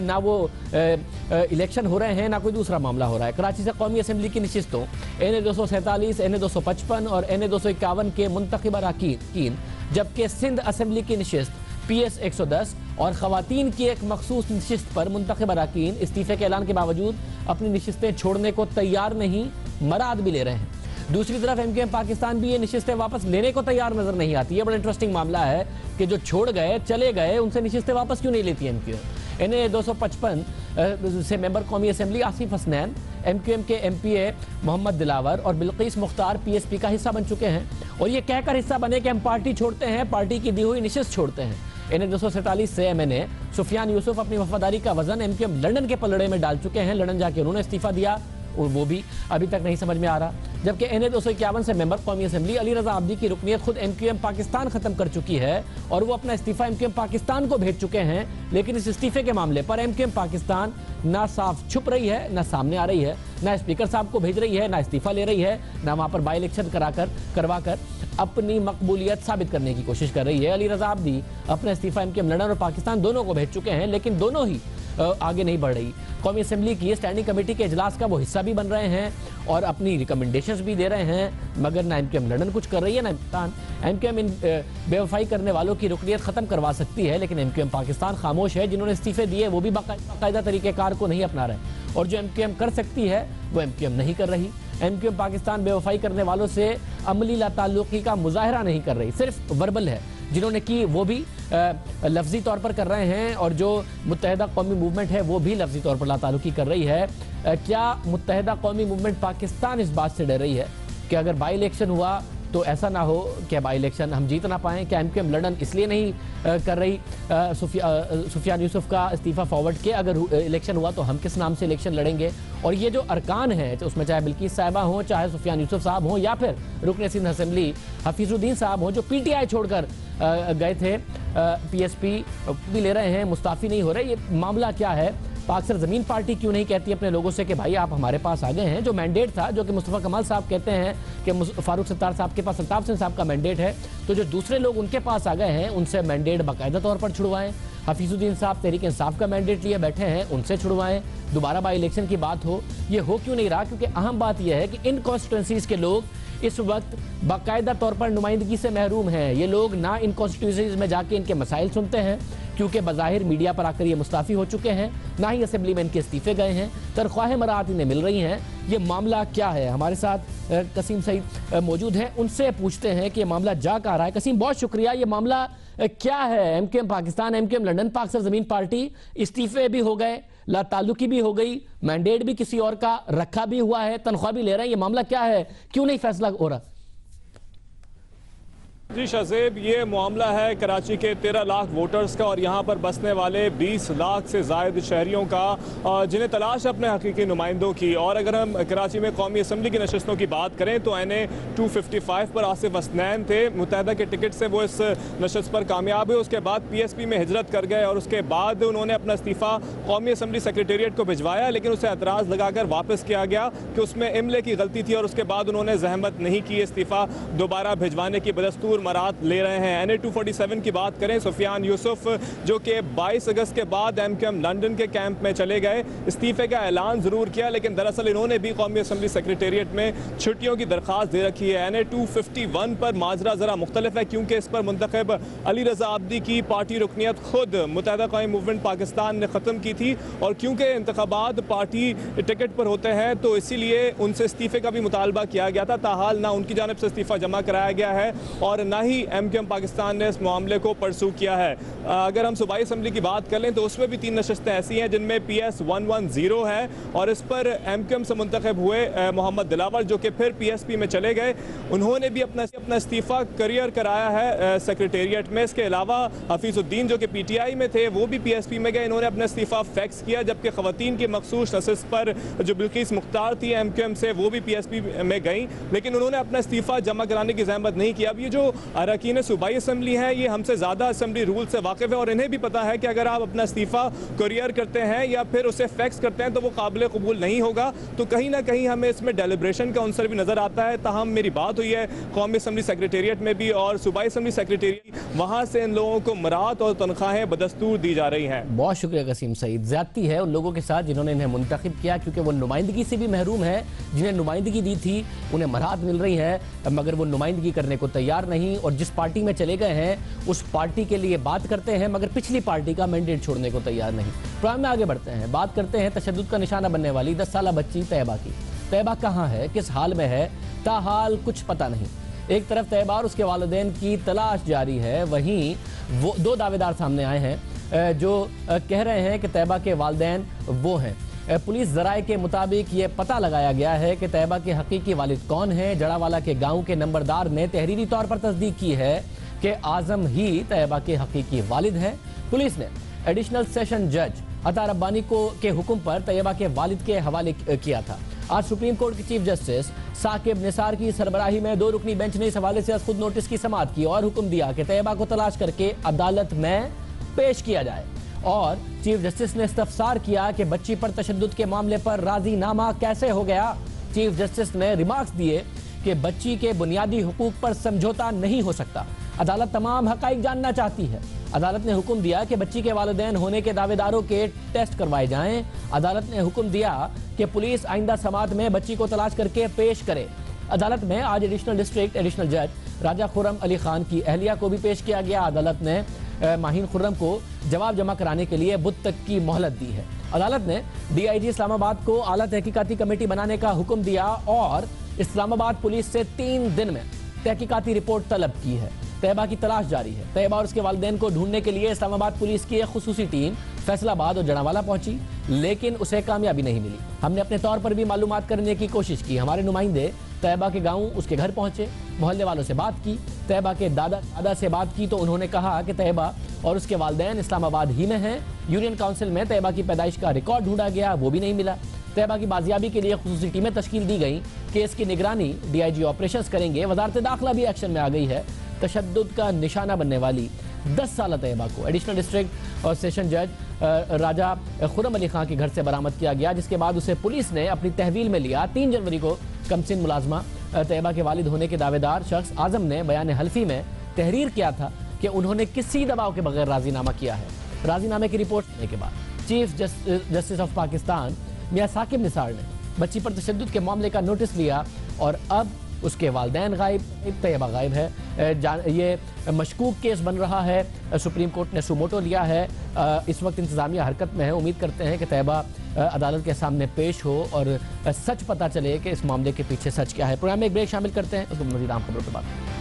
Speaker 1: ना वो इलेक्शन हो रहे हैं ना कोई दूसरा मामला हो रहा है। कराची से कौमी असम्बली की नशिस्तों NA 247, NA 255 और NA 251 के मुंतखब अरकान, जबकि सिंध असम्बली की नशिस्त PS 110 और ख़वातीन की एक मखसूस नशिस्त पर मुंतखब अरकान इस्तीफ़े के ऐलान के बावजूद अपनी नशिस्तें छोड़ने को तैयार नहीं, मराद भी ले रहे हैं। दूसरी तरफ MQM पाकिस्तान भी ये नशिस्तें वापस लेने को तैयार नजर नहीं आती है। बड़ा इंटरेस्टिंग मामला है कि जो छोड़ गए चले गए उनसे नशिस्तें वापस क्यों नहीं लेती MQM। NA 255 से मेंबर कौमी असम्बली आसिफ हसनैन, MQM के MPA मोहम्मद दिलावर और बिल्किस मुख्तार PSP का हिस्सा बन चुके हैं, और ये कहकर हिस्सा बने कि हम पार्टी छोड़ते हैं, पार्टी की दी हुई नशिस्त छोड़ते हैं। NA 247 से MNA सुफियान यूसुफ अपनी वफादारी का वजन MQM लंदन के पलड़े में डाल चुके हैं। लंदन जाके उन्होंने इस्तीफा दिया और वो भी अभी तक नहीं समझ में आ रहा। जबकि NA 251 से मेंबर कौमी असम्बली अली रजा आब्दी की रुकनीत खुद MQM पाकिस्तान खत्म कर चुकी है और वो अपना इस्तीफा MQM पाकिस्तान को भेज चुके हैं। लेकिन इस इस्तीफे के मामले पर MQM पाकिस्तान ना साफ छुप रही है, ना सामने आ रही है, ना स्पीकर साहब को भेज रही है, ना इस्तीफा ले रही है, ना वहाँ पर बाई इलेक्शन करवा कर अपनी मकबूलियत साबित करने की कोशिश कर रही है। अली रजा आब्दी अपना इस्तीफा एमक्यूएम लंदन और पाकिस्तान दोनों को भेज चुके हैं, लेकिन दोनों ही आगे नहीं बढ़ रही। कौमी असेंबली की स्टैंडिंग कमेटी के इजलास का वो हिस्सा भी बन रहे हैं और अपनी रिकमेंडेशंस भी दे रहे हैं, मगर ना एमक्यूएम लंदन कुछ कर रही है ना पाकिस्तान। एमक्यूएम इन बेवफाई करने वालों की रुकनियत खत्म करवा सकती है, लेकिन एमक्यूएम पाकिस्तान खामोश है। जिन्होंने इस्तीफे दिए वो भी बाकायदा तरीकेकार को नहीं अपना रहे, और जो एमक्यूएम कर सकती है वो एमक्यूएम नहीं कर रही। एमक्यूएम पाकिस्तान बेवफाई करने वालों से अमली लाताल्लुकी का मुजाहरा नहीं कर रही, सिर्फ वर्बल है। जिन्होंने की वो भी लफ्जी तौर पर कर रहे हैं, और जो मुत्तहिदा कौमी मूवमेंट है वो भी लफ्जी तौर पर लाताल्लुकी कर रही है। क्या मुत्तहिदा कौमी मूवमेंट पाकिस्तान इस बात से डर रही है कि अगर बाई इलेक्शन हुआ तो ऐसा ना हो कि बाई इलेक्शन हम जीत ना पाएँ? क्या एमक्यूएम लंदन इसलिए नहीं कर रही सुफियान यूसुफ का इस्तीफा फॉरवर्ड के अगर इलेक्शन हुआ तो हम किस नाम से इलेक्शन लड़ेंगे? और ये जो अरकान है, तो उसमें चाहे बिल्किस साहिबा हो, चाहे सुफियान यूसुफ साहब हो, या फिर रुकन सिंध असेंबली हफीजुद्दीन साहब हो, जो पीटीआई छोड़कर गए थे, पीएसपी भी ले रहे हैं, मुस्ताफ़ी नहीं हो रहे। ये मामला क्या है? पाक सरजमीन पार्टी क्यों नहीं कहती अपने लोगों से कि भाई आप हमारे पास आ गए हैं? जो मैंडेट था, जो कि मुस्तफ़ा कमाल साहब कहते हैं कि फारूक सत्तार साहब के पास अल्ताफ हुसैन साहब का मैंडेट है, तो जो दूसरे लोग उनके पास आ गए हैं उनसे मैंडेट बाकायदा तौर पर छुड़वाएं। हफीजुद्दीन साहब तहरीक इंसाफ का मैंडेट लिए बैठे हैं, उनसे छुड़वाएं। दोबारा बाई इलेक्शन की बात हो, ये हो क्यों नहीं रहा? क्योंकि अहम बात यह है कि इन कॉन्स्टिट्यूंसीज के लोग इस वक्त बाकायदा तौर पर नुमाइंदगी से महरूम हैं। ये लोग ना इन कॉन्स्टिट्यूंसीज में जाके इनके मसाइल सुनते हैं, क्योंकि बज़ाहिर मीडिया पर आकर ये मुस्ताफ़ी हो चुके हैं, ना ही असेंबली में इनके इस्तीफे गए हैं, तनख्वाहें मरात इन्हें मिल रही हैं। ये मामला क्या है? हमारे साथ कसीम सईद मौजूद हैं, उनसे पूछते हैं कि ये मामला जा कहाँ रहा है। कसीम, बहुत शुक्रिया। ये मामला क्या है? एमक्यूएम पाकिस्तान, एमक्यूएम लंदन, पाक सरजमीन पार्टी, इस्तीफे भी हो गए, लाताल्लुकी भी हो गई, मैंडेट भी किसी और का रखा भी हुआ है, तनख्वाह भी ले रहे हैं। ये मामला क्या है? क्यों नहीं फैसला हो रहा?
Speaker 10: जी शाज़ेब, ये मामला है कराची के 13 लाख वोटर्स का और यहाँ पर बसने वाले 20 लाख से ज़ायद शहरियों का, जिन्हें तलाश है अपने हकीकी नुमाइंदों की। और अगर हम कराची में कौमी असम्बली की नशस्तों की बात करें तो NA 255 पर आसिफ हसनैन थे, मुत्तहिदा के टिकट से वो इस नशस्त पर कामयाब हुए। उसके बाद PSP में हिजरत कर गए और उसके बाद उन्होंने अपना इस्तीफ़ा कौमी असम्बली सेक्रेटेरिएट को भिजवाया, लेकिन उसे एतराज़ लगाकर वापस किया गया कि उसमें इमले की गलती थी, और उसके बाद उन्होंने जहमत नहीं की इस्तीफ़ा दोबारा भिजवाने की, बदस्तूर मरात ले रहे हैं। NA 247 की बात करें, सुफियान यूसुफ जो कि 22 अगस्त के बाद एमक्यूएम लंदन के कैंप में चले गए, इस्तीफे का ऐलान जरूर किया, लेकिन दरअसल इन्होंने भी कौमी असम्बली सेक्रेटेरिएट में छुट्टियों की दरख्वास्त दे रखी है। NA 251 पर माजरा जरा मुख्तलिफ है, क्योंकि इस पर मुंतखब अली रजा आब्दी की पार्टी रुकनियत खुद मुत्तहिदा कौमी मूवमेंट पाकिस्तान ने ख़त्म की थी, और क्योंकि इंतखाबात पार्टी टिकट पर होते हैं तो इसीलिए उनसे इस्तीफे का भी मुतालबा किया गया था। ताहाल ना उनकी जानिब से इस्तीफा जमा कराया गया है और ना ही एमक्यूएम पाकिस्तान ने इस मामले को परसू किया है। अगर हम सूबाई असम्बली की बात कर लें तो उसमें भी 3 नशस्तें ऐसी हैं जिनमें PS 110 है, और इस पर एमक्यूएम से मुंतखब हुए मोहम्मद दिलावर जो कि फिर PSP में चले गए, उन्होंने भी अपना इस्तीफा करियर कराया है सेक्रेटेरिएट में। इसके अलावा हफीजुद्दीन जो कि PTI में थे वो भी PSP में गए, इन्होंने अपना इस्तीफा फैक्स किया, जबकि खवातीन की मखसूस नशस्त पर जो बिल्किस मुख्तार थी एमक्यूएम से, वो भी PSP में गई, लेकिन उन्होंने अपना इस्तीफा जमा कराने की जहमत नहीं किया। अब ये जो अरकान सूबाई असम्बली है ये हमसे ज़्यादा असम्बली रूल से वाकिफ़ है, और इन्हें भी पता है कि अगर आप अपना इस्तीफ़ा कुरियर करते हैं या फिर उसे फैक्स करते हैं तो वो काबिल कबूल नहीं होगा। तो कहीं ना कहीं हमें इसमें डेलिब्रेशन का अंसर भी नज़र आता है। ताहम मेरी बात हुई है कौमी असम्बली सेक्रेटेरिएट में भी, और सूबाई असम्बली सेक्रेटेरिएट, वहाँ से इन लोगों को मरात और तनख्वाहें बदस्तूर दी जा रही हैं।
Speaker 1: बहुत शुक्रिया कसीम सईद। ज़्यादती है उन लोगों के साथ जिन्होंने इन्हें मुंतखब किया, क्योंकि वो नुमाइंदगी से भी महरूम है। जिन्हें नुमाइंदगी दी थी उन्हें मरात मिल रही है, मगर वो नुमाइंदगी करने को तैयार नहीं, और जिस पार्टी में चले गए हैं उस पार्टी के लिए बात करते हैं मगर पिछली पार्टी का मैंडेट छोड़ने को तैयार नहीं। प्रोग्राम में आगे बढ़ते हैं, बात करते हैं तशद्दुद का निशाना बनने वाली 10 साला बच्ची तैयबा की। तैयबा कहाँ है, किस हाल में है, ताहाल कुछ पता नहीं। एक तरफ तैयबा और उसके वालिदैन की तलाश जारी है, वहीं वो 2 दावेदार सामने आए हैं जो कह रहे हैं कि तैयबा के वालिदैन वो हैं। पुलिस ज़राए के मुताबिक ये पता लगाया गया है कि तैयबा के हकीकी वालिद कौन हैं। जड़ावाला के गांव के नंबरदार ने तहरीरी तौर पर तस्दीक की है कि आज़म ही तैयबा के हकीकी वालिद हैं। पुलिस ने एडिशनल सेशन जज अता रब्बानी के हुक्म पर तैयबा के वालिद के हवाले किया था। आज सुप्रीम कोर्ट के चीफ जस्टिस साकिब निसार की सरबराही में 2 रुकनी बेंच ने इस हवाले से खुद नोटिस की समाअत की और हुक्म दिया कि तैयबा को तलाश करके अदालत में पेश किया जाए। और चीफ जस्टिस ने इस्तफसार किया कि बच्ची पर तशद्दुद के मामले पर राजीनामा कैसे हो गया। चीफ जस्टिस ने रिमार्क्स दिए कि बच्ची के बुनियादी हुकूक पर समझौता नहीं हो सकता। अदालत तमाम हकाइक जानना चाहती है। अदालत ने हुक्म दिया कि बच्ची के वालिदैन होने के दावेदारों के टेस्ट करवाए जाएं। अदालत ने हुक्म दिया कि पुलिस आइंदा समात में बच्ची को तलाश करके पेश करे। अदालत में आज एडिशनल डिस्ट्रिक्ट एडिशनल जज राजा खुर्रम अली खान की अहलिया को भी पेश किया गया। अदालत ने माहीन खुर्रम को जवाब जमा कराने के लिए बुध तक की मोहलत दी है। अदालत ने DIG इस्लामाबाद को आला तहकीकाती कमेटी बनाने का हुक्म दिया और इस्लामाबाद पुलिस से 3 दिन में तहकीकाती रिपोर्ट तलब की है। तैयबा की तलाश जारी है। तैयबा और उसके वालिदैन को ढूंढने के लिए इस्लामाबाद पुलिस की एक खुसूसी टीम फैसलाबाद और जनावाला पहुंची, लेकिन उसे कामयाबी नहीं मिली। हमने अपने तौर पर भी मालूमात करने की कोशिश की। हमारे नुमाइंदे तैयबा के गाँव उसके घर पहुंचे, मोहल्ले वालों से बात की, तैयबा के दादा से बात की तो उन्होंने कहा कि तैयबा और उसके वालिदैन इस्लामाबाद ही में हैं। यूनियन काउंसिल में तैयबा की पैदाइश का रिकॉर्ड ढूंढा गया, वो भी नहीं मिला। तैयबा की बाजियाबी के लिए खुसूसी टीमें तश्कील दी गई। केस की निगरानी DIG ऑपरेशंस करेंगे। वजारत दाखिला भी एक्शन में आ गई है। तशद्दुद का निशाना बनने वाली 10 साल तैयबा को एडिशनल डिस्ट्रिक्ट और सेशन जज राजा खुर्रम अली खान के घर से बरामद किया गया, जिसके बाद उसे पुलिस ने अपनी तहवील में लिया। 3 जनवरी को कमसिन मुलाजमा तैयबा के वालिद होने के दावेदार शख्स आजम ने बयान हल्फी में तहरीर किया था कि उन्होंने किसी दबाव के बगैर राजीनामा किया है। राजीनामे की रिपोर्ट होने के बाद चीफ जस्टिस ऑफ पाकिस्तान मियां साकिब निसार ने बच्ची पर तशद्दुद के मामले का नोटिस लिया और अब उसके वालिदैन गायब, तैयबा गायब है। ये मशकूक केस बन रहा है। सुप्रीम कोर्ट ने सुमोटो लिया है। इस वक्त इंतजामिया हरकत में है। उम्मीद करते हैं कि तैयबा अदालत के सामने पेश हो और सच पता चले कि इस मामले के पीछे सच क्या है। प्रोग्राम में एक ब्रेक शामिल करते हैं, उसके मज़ीद आम खबरों पर बात करें।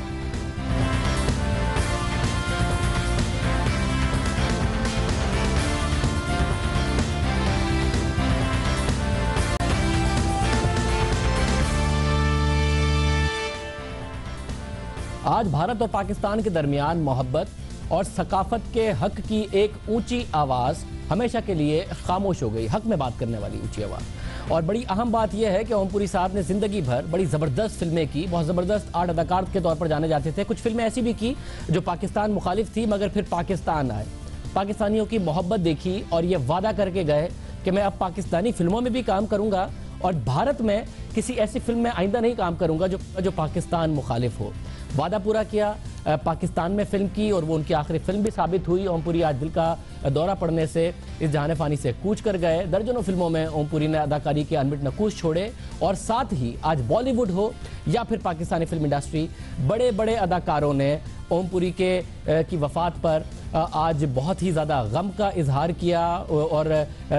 Speaker 1: आज भारत और पाकिस्तान के दरमियान मोहब्बत और सकाफत के हक की एक ऊंची आवाज़ हमेशा के लिए खामोश हो गई। हक में बात करने वाली ऊंची आवाज़। और बड़ी अहम बात यह है कि ओमपुरी साहब ने ज़िंदगी भर बड़ी ज़बरदस्त फिल्में की। बहुत ज़बरदस्त आर्ट अदाकार के तौर पर जाने जाते थे। कुछ फिल्में ऐसी भी की जो पाकिस्तान मुखालिफ थी, मगर फिर पाकिस्तान आए, पाकिस्तानियों की मोहब्बत देखी और ये वादा करके गए कि मैं अब पाकिस्तानी फिल्मों में भी काम करूँगा और भारत में किसी ऐसी फिल्म में आइंदा नहीं काम करूँगा जो पाकिस्तान मुखालिफ हो। वादा पूरा किया, पाकिस्तान में फिल्म की और वो उनकी आखिरी फिल्म भी साबित हुई। ओमपुरी आज दिल का दौरा पड़ने से इस जहान फ़ानी से कूच कर गए। दर्जनों फिल्मों में ओमपुरी ने अदाकारी के अनमिट नकूश छोड़े और साथ ही आज बॉलीवुड हो या फिर पाकिस्तानी फिल्म इंडस्ट्री, बड़े बड़े अदाकारों ने ओमपुरी की वफ़ात पर आज बहुत ही ज़्यादा गम का इजहार किया और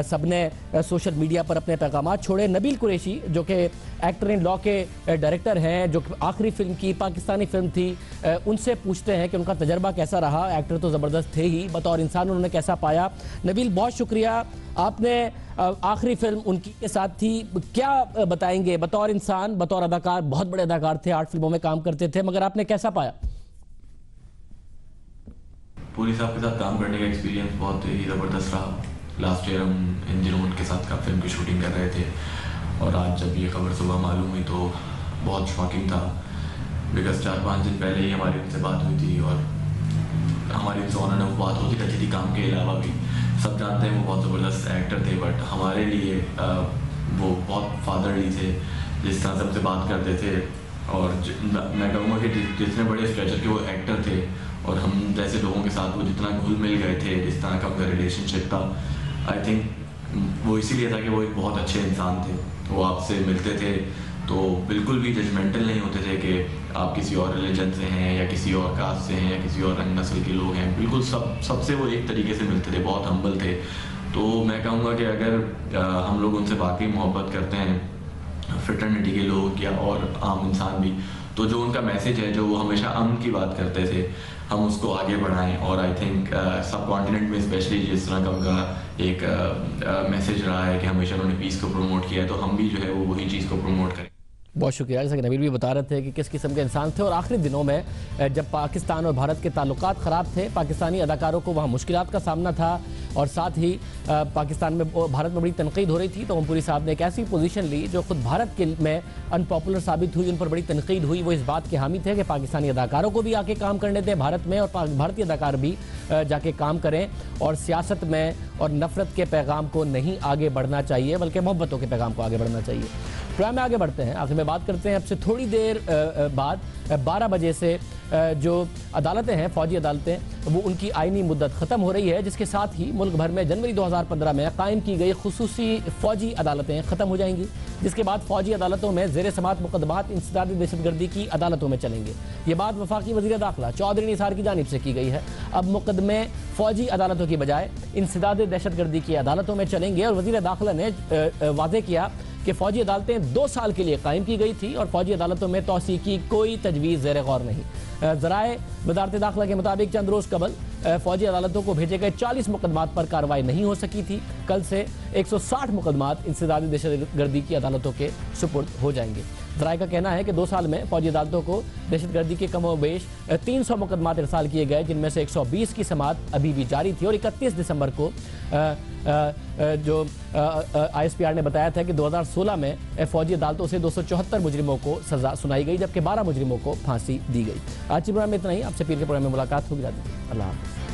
Speaker 1: सबने सोशल मीडिया पर अपने पैगामात छोड़े। नबील कुरैशी जो कि एक्टर इन लॉ के डायरेक्टर हैं, जो आखिरी फिल्म की पाकिस्तानी फिल्म थी, उनसे पूछते हैं कि उनका तजर्बा कैसा रहा। एक्टर तो ज़बरदस्त थे ही, बतौर इंसान उन्होंने कैसा पाया। नबील, बहुत शुक्रिया। आपने आखिरी फिल्म उनकी के साथ थी, क्या बताएंगे बतौर इंसान, बतौर अदाकार? बहुत बड़े अदाकार थे, 8 फिल्मों में काम करते थे, मगर आपने कैसा पाया?
Speaker 11: पूरी साहब के साथ काम करने का एक्सपीरियंस बहुत ही ज़बरदस्त रहा। लास्ट ईयर हम इंजन उनके साथ का फिल्म की शूटिंग कर रहे थे और आज जब ये खबर सुबह मालूम हुई तो बहुत शॉकिंग था, बिकॉज 4-5 दिन पहले ही हमारी उनसे बात हुई थी और हमारी उनसे ऑन एंड ऑफ बात होती रहती थी काम के अलावा भी। सब जानते हैं वो बहुत ज़बरदस्त एक्टर थे, बट हमारे लिए वो बहुत फादरली थे, जिस तरह सबसे बात करते थे। और मैं कहूँगा कि जितने बड़े स्ट्रेचर के वो एक्टर थे और हम जैसे लोगों के साथ वो जितना घुल मिल गए थे, जिस तरह का उनका रिलेशनशिप था, आई थिंक वो इसीलिए था कि वो एक बहुत अच्छे इंसान थे। वो आपसे मिलते थे तो बिल्कुल भी जजमेंटल नहीं होते थे कि आप किसी और रिलीजन से हैं या किसी और कास्ट से हैं या किसी और रंग नस्ल के लोग हैं। बिल्कुल सबसे वो एक तरीके से मिलते थे, बहुत हम्बल थे। तो मैं कहूँगा कि अगर हम लोग उनसे वाकई मोहब्बत करते हैं, फ्रेटर्निटी के लोग या और आम इंसान भी, तो जो उनका मैसेज है, जो वो हमेशा अमन की बात करते थे, हम उसको आगे बढ़ाएं। और आई थिंक सब कॉन्टिनेंट में स्पेशली जिस तरह का उनका एक मैसेज रहा है कि हमेशा उन्होंने पीस को प्रमोट किया है, तो हम भी जो है वो वही चीज़ को प्रमोट करें।
Speaker 1: बहुत शुक्रिया। जैसा कि नबील भी बता रहे थे कि किस किस्म के इंसान थे और आखिरी दिनों में जब पाकिस्तान और भारत के ताल्लुकात ख़राब थे, पाकिस्तानी अदाकारों को वहाँ मुश्किलात का सामना था और साथ ही पाकिस्तान में भारत में बड़ी तनकीद हो रही थी, तो ओमपुरी साहब ने एक ऐसी पोजीशन ली जो खुद भारत के में अनपॉपुलर साबित हुई, उन पर बड़ी तनकीद हुई। वो इस बात के हामी थे कि पाकिस्तानी अदाकारों को भी आके काम करने दें भारत में और भारतीय अदाकार भी जाके काम करें और सियासत में और नफरत के पैगाम को नहीं आगे बढ़ना चाहिए, बल्कि मोहब्बतों के पैगाम को आगे बढ़ना चाहिए। प्रोग्राम में आगे बढ़ते हैं, आखिर में बात करते हैं अब से थोड़ी देर बाद 12 बजे से जो अदालतें हैं, फौजी अदालतें, वो उनकी आईनी मुद्दत ख़त्म हो रही है, जिसके साथ ही मुल्क भर में जनवरी 2015 में कायम की गई खुसूसी फौजी अदालतें ख़त्म हो जाएंगी, जिसके बाद फौजी अदालतों में ज़ेर समात मुकदमात इंसदादी दहशतगर्दी की अदालतों में चलेंगे। ये बात वफाकी वज़ीर दाखिला चौधरी निसार की जानिब से की गई है। अब मुकदमे फौजी अदालतों की बजाय इंसदादी दहशतगर्दी की अदालतों में चलेंगे और वज़ीर दाखिला ने वाज़ेह किया कि फौजी अदालतें 2 साल के लिए कायम की गई थी और फौजी अदालतों में तौसी की कोई तजवीज़ ज़ेर गौर नहीं। ज़राए वज़ारत दाखिला के मुताबिक चंद रोज़ कबल फौजी अदालतों को भेजे गए 40 मुकदमात पर कार्रवाई नहीं हो सकी थी। कल से 160 मुकदमात इंसदादी दहशतगर्दी की अदालतों के सुपुर्द हो जाएंगे। ज़राए का कहना है कि 2 साल में फौजी अदालतों को दहशतगर्दी के कमोबेश 300 मुकदमात इरसाल किए गए, जिनमें से 120 की समाअत अभी भी जारी थी और 31 दिसंबर को जो ISPR ने बताया था कि 2016 में फौजी अदालतों से 274 मुजरिमों को सजा सुनाई गई, जबकि 12 मुजरिमों को फांसी दी गई। आज के प्रोग्राम में इतना ही। आपसे पीर के प्रोग्राम में मुलाकात होगी। अल्लाह हाफ़िज़।